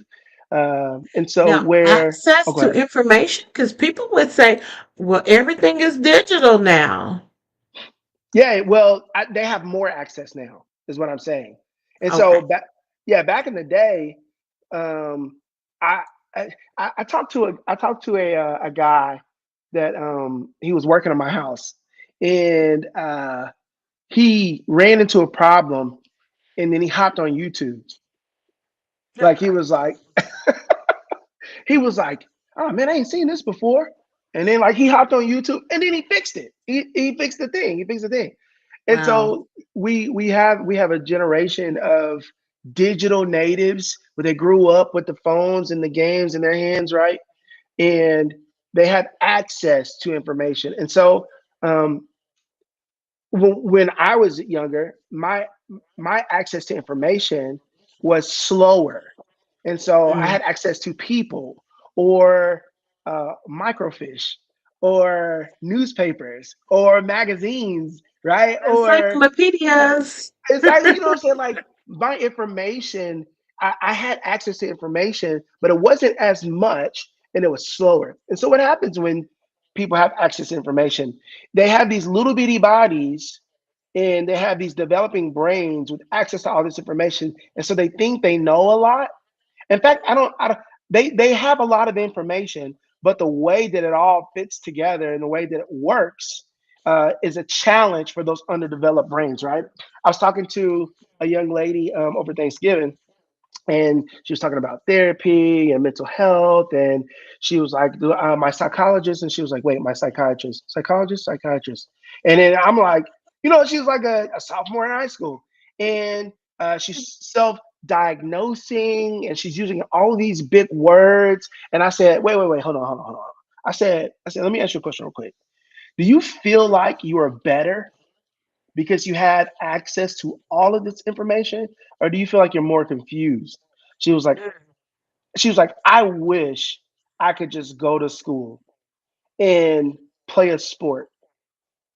And so Now, where, oh, access go to ahead. information, because people would say, well, everything is digital now. Yeah, well, they have more access now, is what I'm saying. And so Okay. back in the day, um, I, I talked to a guy that he was working on my house, and he ran into a problem, and then he hopped on YouTube. Like he was like, oh man, I ain't seen this before. And then like he hopped on YouTube and then he fixed it. He fixed the thing. He fixed the thing. And Wow. so we have a generation of digital natives where they grew up with the phones and the games in their hands, right? And they have access to information. And so um, when I was younger, my access to information was slower, and so I Mm. had access to people or microfiche or newspapers or magazines, right? Or Encyclopedias. exactly, you know what I'm saying? Like my information, I had access to information, but it wasn't as much and it was slower. And so what happens when people have access to information? They have these little bitty bodies and they have these developing brains with access to all this information. And so they think they know a lot. In fact, I don't they have a lot of information, but the way that it all fits together and the way that it works is a challenge for those underdeveloped brains, right? I was talking to a young lady over Thanksgiving, and she was talking about therapy and mental health, and she was like, my psychologist, and she was like, wait, my psychiatrist, psychiatrist. And then I'm like, she was like a sophomore in high school, and she's self-diagnosing and she's using all these big words. And I said, wait, hold on. I said, let me ask you a question real quick. Do you feel like you are better because you had access to all of this information, or do you feel like you're more confused? She was like, I wish I could just go to school and play a sport,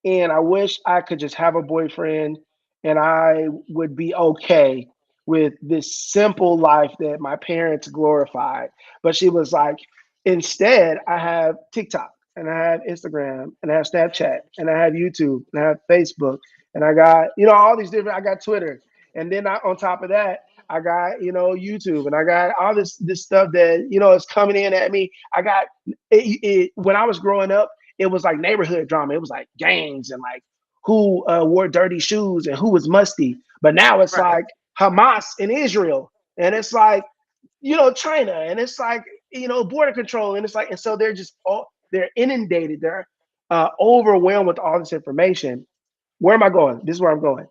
and I wish I could just have a boyfriend and I would be okay with this simple life that my parents glorified. But she was like, instead, I have TikTok and I have Instagram and I have Snapchat and I have YouTube and I have Facebook and I got, all these different, I got Twitter. And then on top of that, I got, YouTube and I got all this stuff that, is coming in at me. I got when I was growing up, it was like neighborhood drama. It was like gangs and like who wore dirty shoes and who was musty. But now it's Right. like Hamas in Israel, and it's like China, and it's like border control, and it's like, and so they're just all they're inundated. They're overwhelmed with all this information. Where am I going? This is where I'm going.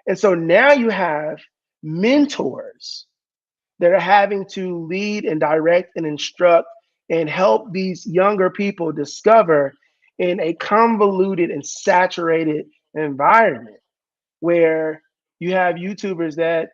And so now you have mentors that are having to lead and direct and instruct and help these younger people discover in a convoluted and saturated environment where you have YouTubers that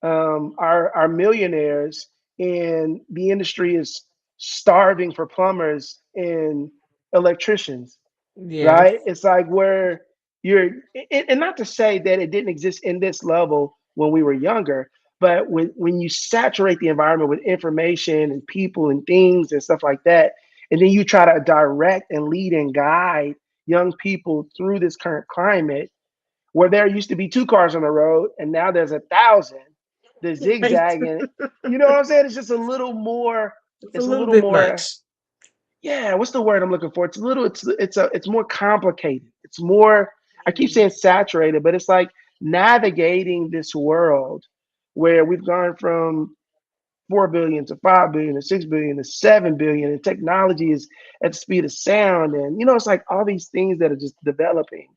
are millionaires and the industry is starving for plumbers and electricians, Yes. right? It's like where you're, and not to say that it didn't exist in this level when we were younger, but when you saturate the environment with information and people and things and stuff like that, and then you try to direct and lead and guide young people through this current climate where there used to be two cars on the road and now there's 1,000, the Right. zigzagging, you know what I'm saying? It's just a little more, It's a it's a little little bit more, much. yeah, what's the word I'm looking for? It's more complicated. It's more, I keep saying saturated, but it's like navigating this world where we've gone from 4 billion to 5 billion to 6 billion to 7 billion, and technology is at the speed of sound, and it's like all these things that are just developing.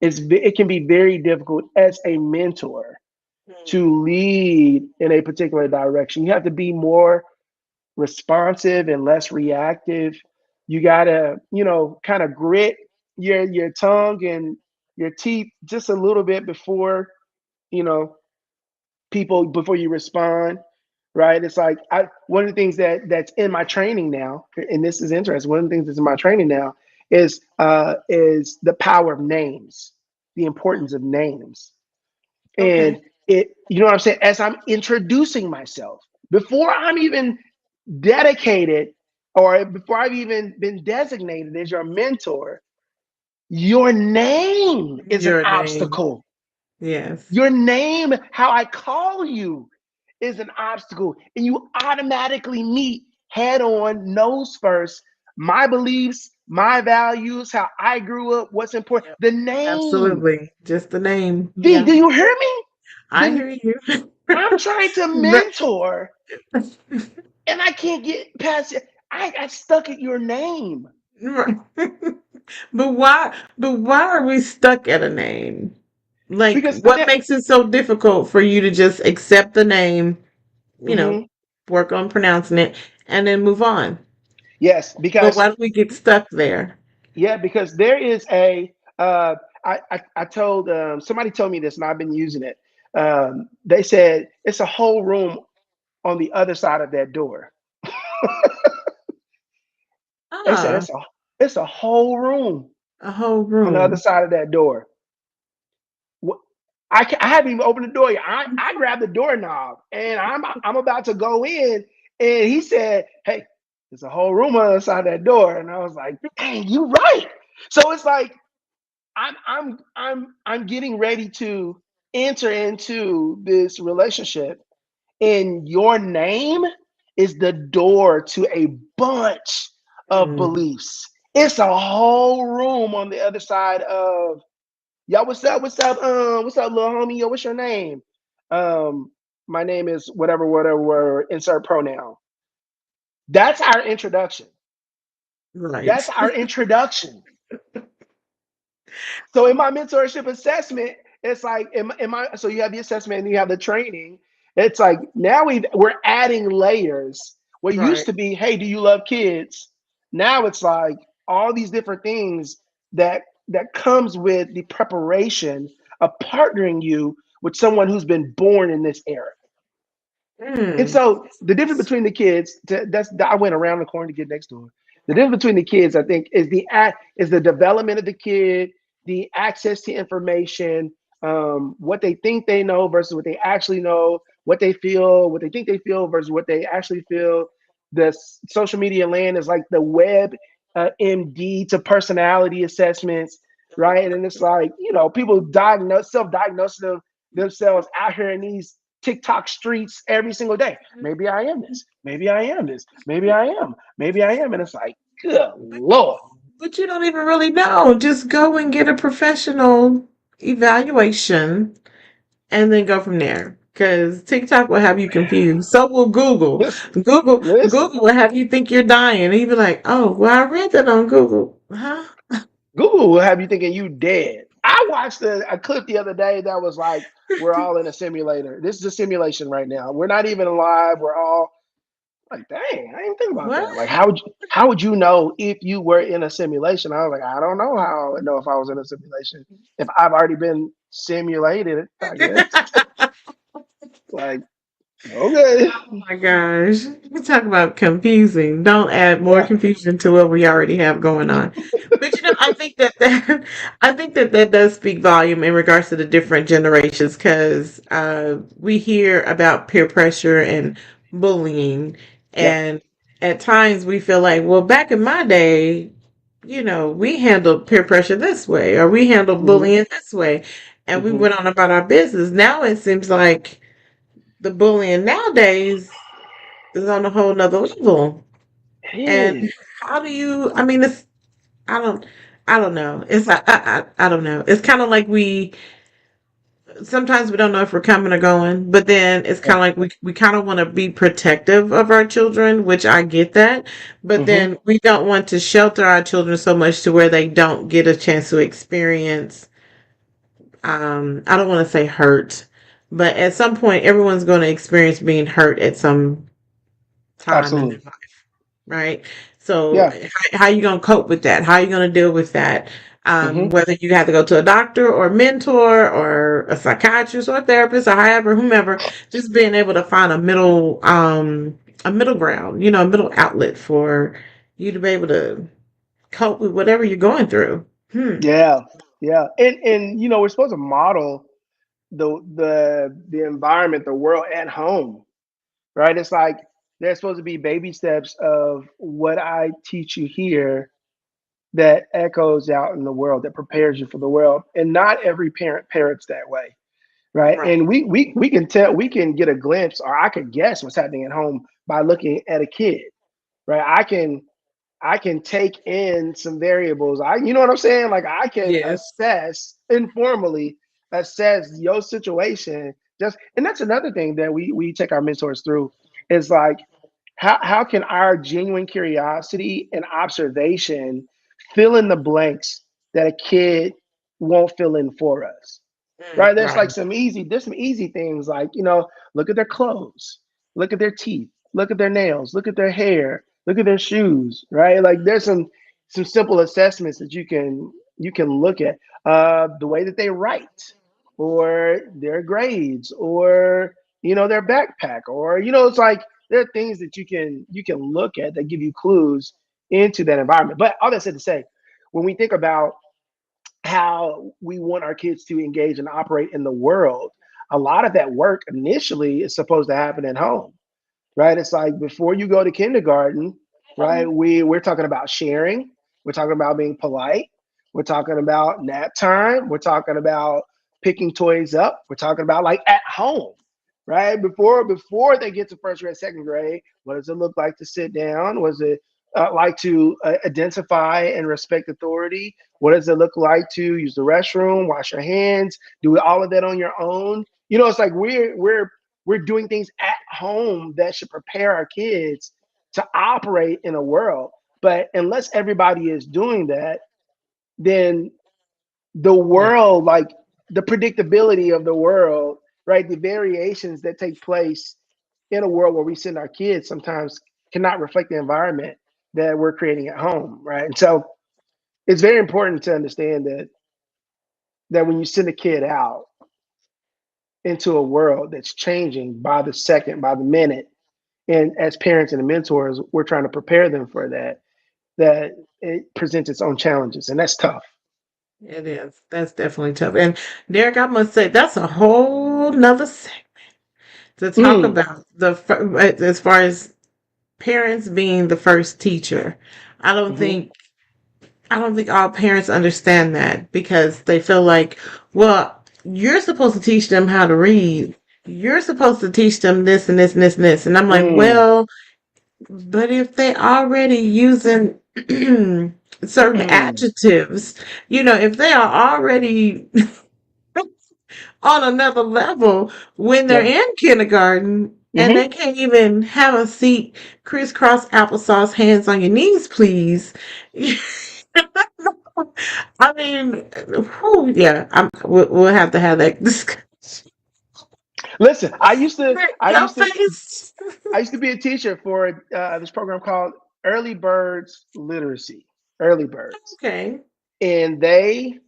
It can be very difficult as a mentor Mm. to lead in a particular direction. You have to be more responsive and less reactive. You gotta, kind of grit your tongue and your teeth just a little bit before, you know, before you respond. Right? It's like one of the things that's in my training now, and this is interesting. One of the things that's in my training now is the power of names, the importance of names. Okay. And it, you know what I'm saying? As I'm introducing myself, before I'm even dedicated, or before I've even been designated as your mentor, your name is an Your name. obstacle. Yes. Your name, how I call you, is an obstacle. And you automatically meet head on, nose first, my beliefs, my values, how I grew up, what's important. Yep. The name. Absolutely. Just the name. V, Yeah. do you hear me? I hear you. I'm trying to But mentor and I can't get past it. I got stuck at your name. right. But why are we stuck at a name? Like, Because what makes it so difficult for you to just accept the name, you know, mhm, work on pronouncing it, and then move on? yes, But because why do we get stuck there? yeah, because there is a I told somebody told me this and I've been using it. They said it's a whole room on the other side of that door. They said Ah, it's a whole room a whole on the other room. side of that door. I haven't even opened the door yet. I grabbed the doorknob and I'm about to go in, and he said, "Hey, there's a whole room on the other side of that door." And I was like, "Dang, you right." So it's like I'm getting ready to enter into this relationship, and your name is the door to a bunch of Mm, beliefs. It's a whole room on the other side of y'all. What's up? What's up? What's up, little homie? Yo, what's your name? Um, my name is whatever, whatever. Insert pronoun. That's our introduction. That's right. our introduction. So in my mentorship assessment, it's like in my so you have the assessment and you have the training. It's like now we're adding layers. What used Right. to be, hey, do you love kids? Now it's like all these different things that comes with the preparation of partnering you with someone who's been born in this era. And Mm. so the difference between the kids, that's I went around the corner to get next door. The difference between the kids, I think, is the development of the kid, the access to information, what they think they know versus what they actually know, what they feel, what they think they feel versus what they actually feel. The social media land is like the web MD to personality assessments, right? And it's like people self-diagnose themselves out here in these TikTok streets every single day. Maybe I am this. Maybe I am this. Maybe I am. Maybe I am. And it's like, good But, Lord. but you don't even really know. Just go and get a professional evaluation and then go from there. Because TikTok will have you confused. So will Google. Listen, listen. Google will have you think you're dying. And you'll be like, oh, well, I read that on Google. Huh? Google will have you thinking you dead. I watched a clip the other day that was like, we're all in a simulator. This is a simulation right now. We're not even alive. We're all like, dang, I didn't think about What? that. Like, how would you know if you were in a simulation? I was like, I don't know how I would know if I was in a simulation. If I've already been simulated, I guess. Like, okay. Oh my gosh. We talk about confusing. Don't add more Yeah. confusion to what we already have going on. But I think that I think that does speak volume in regards to the different generations because we hear about peer pressure and bullying, Yep. and at times we feel like, well, back in my day, we handled peer pressure this way, or we handled Hmm. bullying this way, and we Hmm. went on about our business. Now it seems like the bullying nowadays is on a whole nother level. It And is. how do you? I mean, I don't, I don't know. I don't know. It's kind of like we sometimes we don't know if we're coming or going, but then it's Yeah. kind of like we kind of want to be protective of our children, which I get that, but Hmm. then we don't want to shelter our children so much to where they don't get a chance to experience. I don't want to say hurt, but at some point, everyone's going to experience being hurt at some time in their Absolutely. life, right? So Yeah. how you gonna cope with that? How are you gonna deal with that? Hmm. Whether you have to go to a doctor or mentor or a psychiatrist or a therapist or however, whomever, just being able to find a middle ground, a middle outlet for you to be able to cope with whatever you're going through. Hmm. Yeah. Yeah. And we're supposed to model the environment, the world at home, right? It's like There's supposed to be baby steps of what I teach you here that echoes out in the world, that prepares you for the world. And not every parent parents that way, right? Right. And we can tell, we can get a glimpse, or I could guess what's happening at home by looking at a kid, right? I can take in some variables. You know what I'm saying? Like I can Yes. assess informally, assess your situation. Just, and that's another thing that we take our mentors through is like how can our genuine curiosity and observation fill in the blanks that a kid won't fill in for us, right? Right. There's some easy things like, look at their clothes, look at their teeth, look at their nails, look at their hair, look at their shoes, right? Like there's some simple assessments that you can look at, the way that they write, or their grades, or their backpack, or it's like there are things that you can look at that give you clues into that environment. But all that said to say, when we think about how we want our kids to engage and operate in the world, a lot of that work initially is supposed to happen at home, right? It's like before you go to kindergarten, right? We're talking about sharing, we're talking about being polite, we're talking about nap time, we're talking about picking toys up, we're talking about like at home, right? Before they get to first grade, second grade, what does it look like to sit down? Was it like to identify and respect authority? What does it look like to use the restroom, wash your hands, do all of that on your own? It's like we're doing things at home that should prepare our kids to operate in a world. But unless everybody is doing that, then the Yeah. world, like the predictability of the world, right? The variations that take place in a world where we send our kids sometimes cannot reflect the environment that we're creating at home, right? And so it's very important to understand that when you send a kid out into a world that's changing by the second, by the minute, and as parents and mentors, we're trying to prepare them for that it presents its own challenges, and that's tough. It is. That's definitely tough. And Derek, I must say that's a whole nother segment to talk Mm, about as far as parents being the first teacher. I don't hmm think I don't think all parents understand that because they feel like, well, you're supposed to teach them how to read. You're supposed to teach them this and this and this and this. And I'm like, mm, well, but if they already using certain mm. adjectives, if they are already on another level when they're Yeah. in kindergarten and hmm they can't even have a seat, crisscross applesauce, hands on your knees, please. I mean, whew, yeah, we'll have to have that discussion. Listen, Your face. I used to be a teacher for this program called Early Birds Literacy. Early Birds, Okay. and they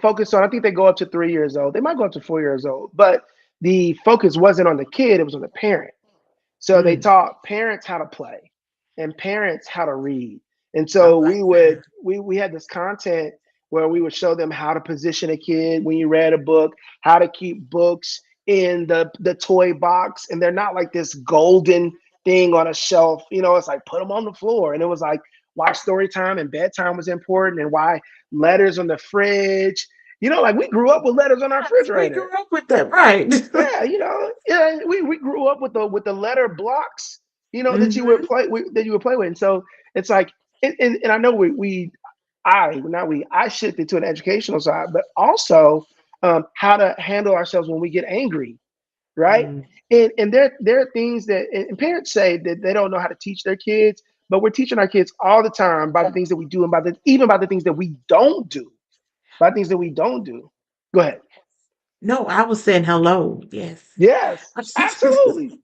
focus on. I think they go up to 3 years old. They might go up to 4 years old, but the focus wasn't on the kid; it was on the parent. So they Mm, taught parents how to play and parents how to read. And I so like that. we had this content where we would show them how to position a kid when you read a book, how to keep books in the toy box, and they're not like this golden thing on a shelf. It's like put them on the floor. And it was like why story time and bedtime was important, and why letters on the fridge. Like we grew up with letters on our Yes, we refrigerator. grew up with that, right? Yeah, yeah, we grew up with the letter blocks, that you would Hmm. play with, and so it's like, and I know I shifted to an educational side, but also how to handle ourselves when we get angry, right? Mm. And there are things that and parents say that they don't know how to teach their kids, but we're teaching our kids all the time by the things that we do and even by the things that we don't do, by things that we don't do. Go ahead. No, I was saying hello. Yes. Yes, absolutely.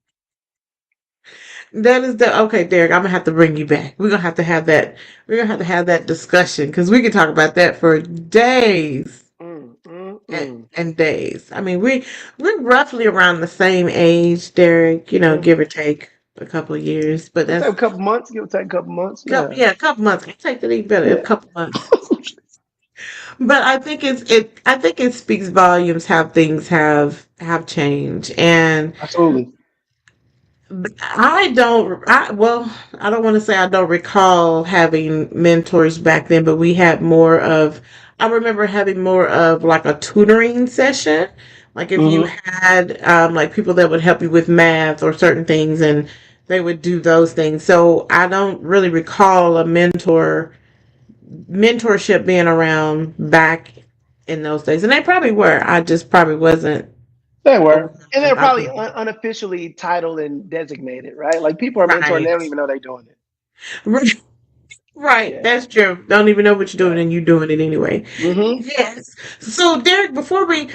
That is the okay, Derek. I'm gonna have to bring you back. We're gonna have to have that. We're gonna have to have that discussion because we can talk about that for days Mm, mm, and, mm. and days. I mean, we're roughly around the same age, Derek. Yeah. Give or take a couple of years, but Give or take that's a couple months. Give or take a couple months. couple. Yeah. Yeah, a couple months. I take that even better. A Yeah. couple months. But I think I think it speaks volumes how things have changed, and Absolutely. I don't, well, I don't want to say I don't recall having mentors back then, but we had more of, I remember having more of like a tutoring session. Like if you Hmm. had like people that would help you with math or certain things and they would do those things. So I don't really recall a mentorship being around back in those days. And they probably were. I just probably wasn't They were. aware of And them. they're I probably couldn't. unofficially titled and designated, right? Like people are mentoring, they Right. don't even know they're doing it. Right, Yeah. that's true. Don't even know what you're doing, Yeah. and you doing it anyway. Hmm. Yes. So, Derek, before we,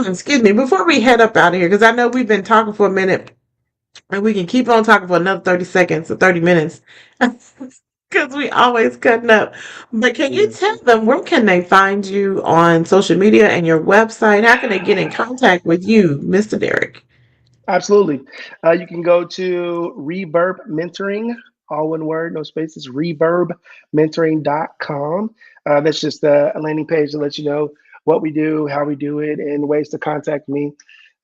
excuse me, before we head up out of here, because I know we've been talking for a minute, and we can keep on talking for another 30 seconds or 30 minutes, because we always cutting up. But can you Yeah. tell them where can they find you on social media and your website? How can they get in contact with you, Mr. Derek? Absolutely. You can go to Reverb Mentoring, all one word, no spaces, reverbmentoring.com. That's just a landing page to let you know what we do, how we do it, and ways to contact me.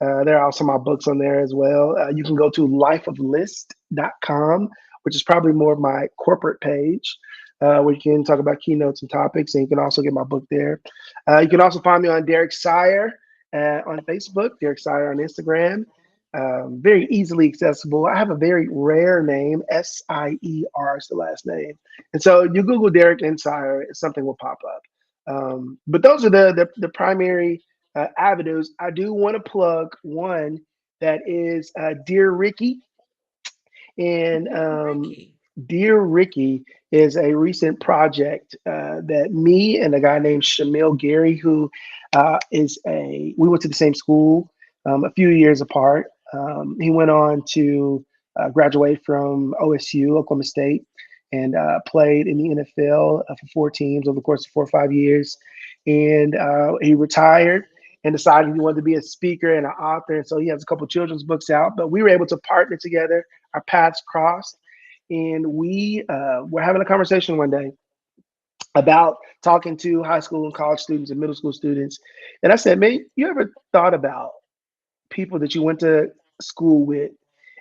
There are also my books on there as well. You can go to lifeoflist.com, which is probably more of my corporate page, where you can talk about keynotes and topics, and you can also get my book there. You can also find me on Derrick Sier on Facebook, Derrick Sier on Instagram. Very easily accessible. I have a very rare name, Sier is the last name. And so you Google Derek and Sire, something will pop up. But those are the primary avenues. I do want to plug one that is Dear Ricky. And Dear Ricky. Dear Ricky is a recent project that me and a guy named Shamil Gary, who we went to the same school a few years apart. He went on to graduate from OSU, Oklahoma State, and played in the NFL for 4 teams over the course of 4 or 5 years. And he retired and decided he wanted to be a speaker and an author. And so he has a couple children's books out, but we were able to partner together. Our paths crossed, and we were having a conversation one day about talking to high school and college students and middle school students. And I said, "Man, you ever thought about people that you went to school with?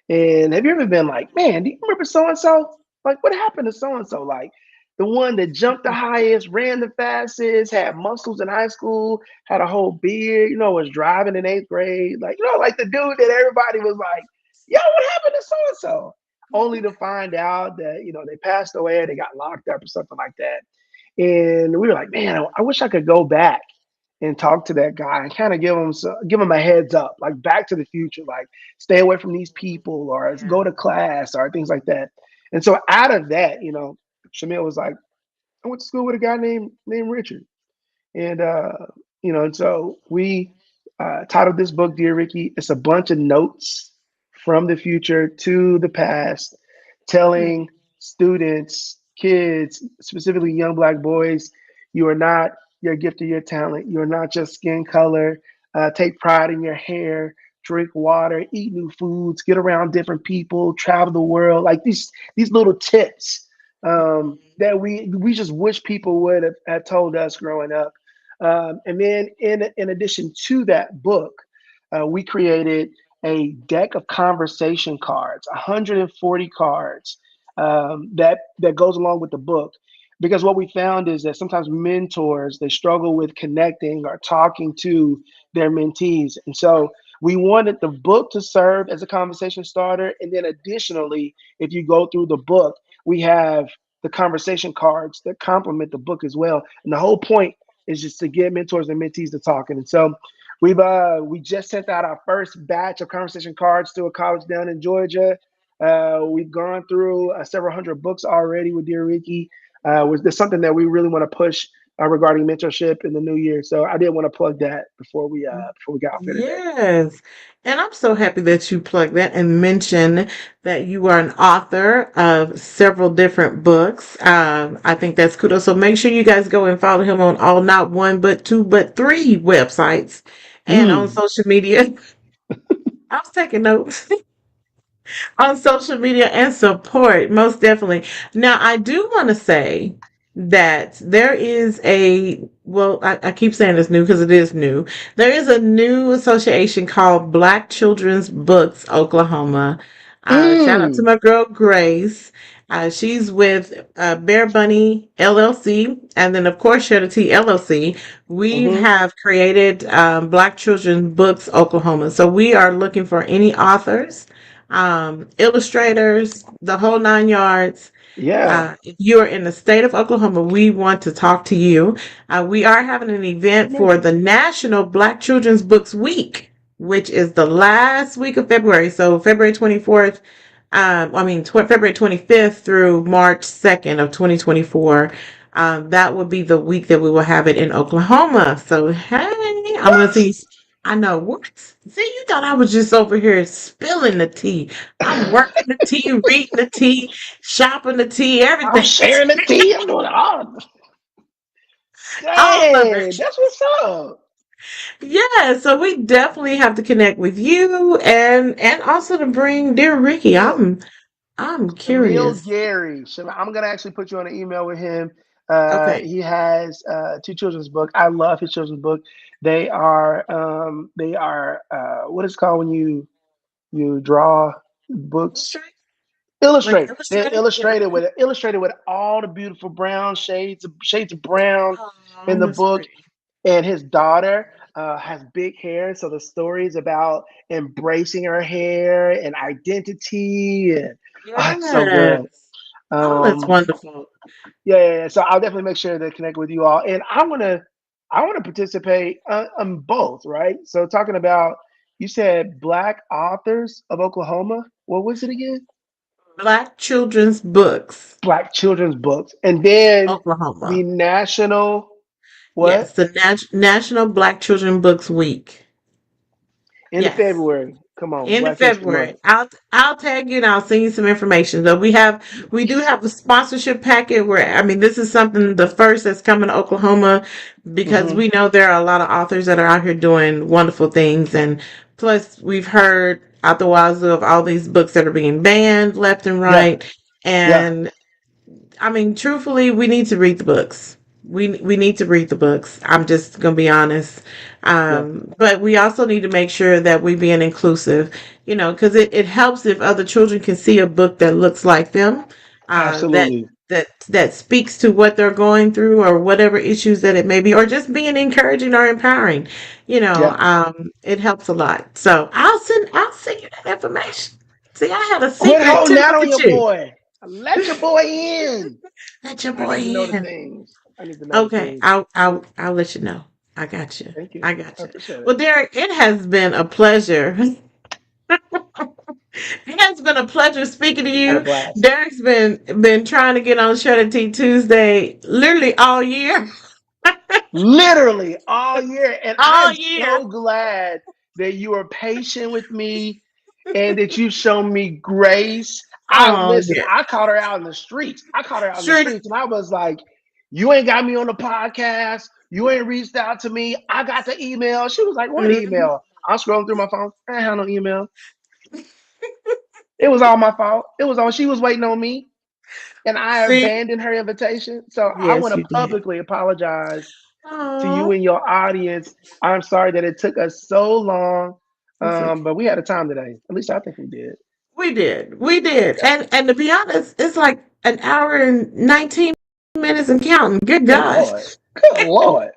And have you ever been like, man, do you remember so and so? Like, what happened to so and so? Like, the one that jumped the highest, ran the fastest, had muscles in high school, had a whole beard, was driving in 8th grade. Like, like the dude that everybody was like, yo, what happened to so and so? Only to find out that, they passed away or they got locked up or something like that. And we were like, man, I wish I could go back and talk to that guy and kind of give him a heads up, like Back to the Future, like stay away from these people or Yeah. go to class or things like that. And so out of that, Shamil was like, I went to school with a guy named Richard. And and so we titled this book Dear Ricky. It's a bunch of notes from the future to the past, telling students, kids, specifically young Black boys, you are not your gift or your talent. You are not just skin color. Take pride in your hair. Drink water. Eat new foods. Get around different people. Travel the world. Like these little tips that we just wish people would have told us growing up. And then in addition to that book, we created a deck of conversation cards, 140 cards that goes along with the book. Because what we found is that sometimes mentors they struggle with connecting or talking to their mentees, and so we wanted the book to serve as a conversation starter. And then additionally, if you go through the book, we have the conversation cards that complement the book as well. And the whole point is just to get mentors and mentees to talking. And so we just sent out our first batch of conversation cards to a college down in Georgia. We've gone through several hundred books already with Dear Ricky. Was this something that we really want to push regarding mentorship in the new year? So I did want to plug that before we got off here today. Yes. And I'm so happy that you plugged that and mentioned that you are an author of several different books. I think that's kudos. So make sure you guys go and follow him on all, not one, but two, but three websites and on Mm. social media. I was taking notes. On social media and support, most definitely. Now, I do want to say that there is well, I keep saying it's new because it is new. There is a new association called Black Children's Books Oklahoma. Shout out to Mm. my girl Grace. She's with Bear Bunny LLC, and then of course Share the Tea LLC. We Mm-hmm. have created Black Children's Books Oklahoma. So we are looking for any authors, illustrators, the whole nine yards. Yeah. If you're in the state of Oklahoma, we want to talk to you. We are having an event for Connected. the National Black Children's Books Week, which is the last week of February. So February 24th, February 25th through March 2nd of 2024. That will be the week that we will have it in Oklahoma. So, hey, I'm going to What? see. I know what. See, you thought I was just over here spilling the tea. I'm working the tea, reading the tea, shopping the tea, I'm everything. sharing the tea. I'm doing all. All of Dang, it. that's what's up. Yeah, so we definitely have to connect with you and also to bring dear Ricky. Look, I'm Emil curious. Gary. I'm gonna actually put you on an email with him. Okay. He has two children's books. I love his children's book. They are what is it called when you draw books? Illustrate? Like Illustrate. They're illustrated? Yeah. illustrated with all the beautiful brown shades of brown in Oh, the that's book. pretty. And his daughter has big hair, so the story is about embracing her hair and identity, and it's so good. Yes. Oh, that's Um, wonderful. yeah. So I'll definitely make sure to connect with you all, and I want to participate on both, right? So talking about, you said Black Authors of Oklahoma. What was it again? Black children's books, Black children's books, and then Oklahoma. the national Yes, what the National Black Children Books Week. end of Yes. February. Come on, End of Black History February. Month. I'll tag you and I'll send you some information. So we do have a sponsorship packet where this is something the first that's coming to Oklahoma because Hmm. we know there are a lot of authors that are out here doing wonderful things, and plus we've heard out the wazoo of all these books that are being banned left and Yeah, right. yeah, And truthfully, we need to read the books. We need to read the books. I'm just gonna be honest. yeah. But we also need to make sure that we being inclusive, because it helps if other children can see a book that looks like them, that Absolutely. that speaks to what they're going through or whatever issues that it may be, or just being encouraging or empowering. Yeah. It helps a lot. So I'll send you that information. See, I had a Quit secret too. holding out Look on at your you. boy. Let your boy in. Let your I boy need to know the in. things. I need to know the Okay, things. I'll let you know. I got you. Thank you. I got I you. appreciate it. Well, Derek, it has been a pleasure. It has been a pleasure speaking to Had a you. blast. Derek's been trying to get on Shredder Tea Tuesday literally all year. Literally all year. And I All am year. so glad that you are patient with me and that you've shown me grace. I Oh listen, yeah. I caught her out in the streets. Sure. And I was like, you ain't got me on the podcast. You ain't reached out to me. I got the email. She was like, what Mhm. email? I'm scrolling through my phone. I ain't had no email. It was all my fault. It was all, she was waiting on me, and I See? abandoned her invitation. So I want Yes, to you did. publicly apologize to you Oh, and your audience. I'm sorry that it took us so long, it's okay. but we had a time today. At least I think we did. We did. We did. Yeah. And to be honest, it's like an hour and 19 minutes and counting. Good Good gosh. Lord. Good Lord.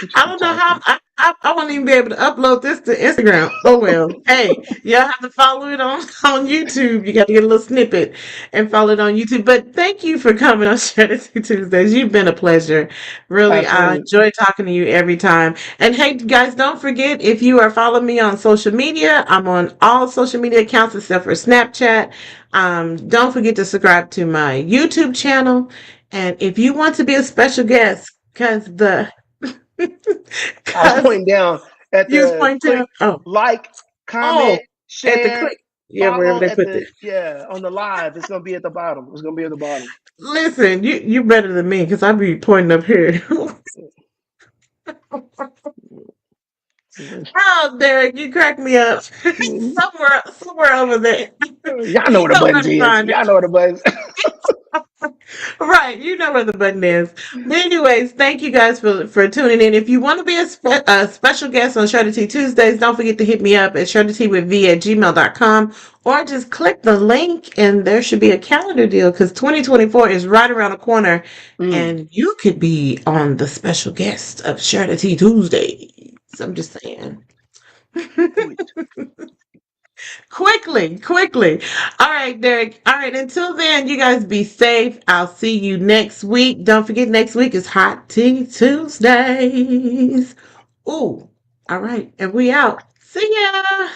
We just I be don't know how talking. I won't even be able to upload this to Instagram. Oh well. Hey, y'all have to follow it on on YouTube. You got to get a little snippet and follow it on YouTube. But thank you for coming on Strategy Tuesdays. You've been a pleasure. Really, I Absolutely. enjoy talking to you every time. And hey, guys, don't forget if you are following me on social media, I'm on all social media accounts except for Snapchat. Don't forget to subscribe to my YouTube channel. And if you want to be a special guest, I was because pointing down at you was the pointing click, out. Oh, like, oh, comment, at the share, click. Yeah, wherever follow they at put that. the, yeah, on the live. It's going to be at the bottom. It's going to be at the bottom. Listen, you better than me because I be pointing up here. Oh, Derek, you crack me up. Somewhere over there. Y'all know You where the know where buttons to is. find it. Y'all know where the buttons. Right, you know where the button is. But anyways, thank you guys for tuning in. If you want to be a special guest on Shredder Tea Tuesdays, don't forget to hit me up at shreddertea@gmail.com, or just click the link and there should be a calendar deal because 2024 is right around the corner Mm, and you could be on the special guest of Shredder Tea Tuesdays. I'm just saying. do it. Quickly. All right, Derek. All right, until then, you guys be safe. I'll see you next week. Don't forget, next week is Hot Tea Tuesdays. Ooh, all right, and we out. See ya.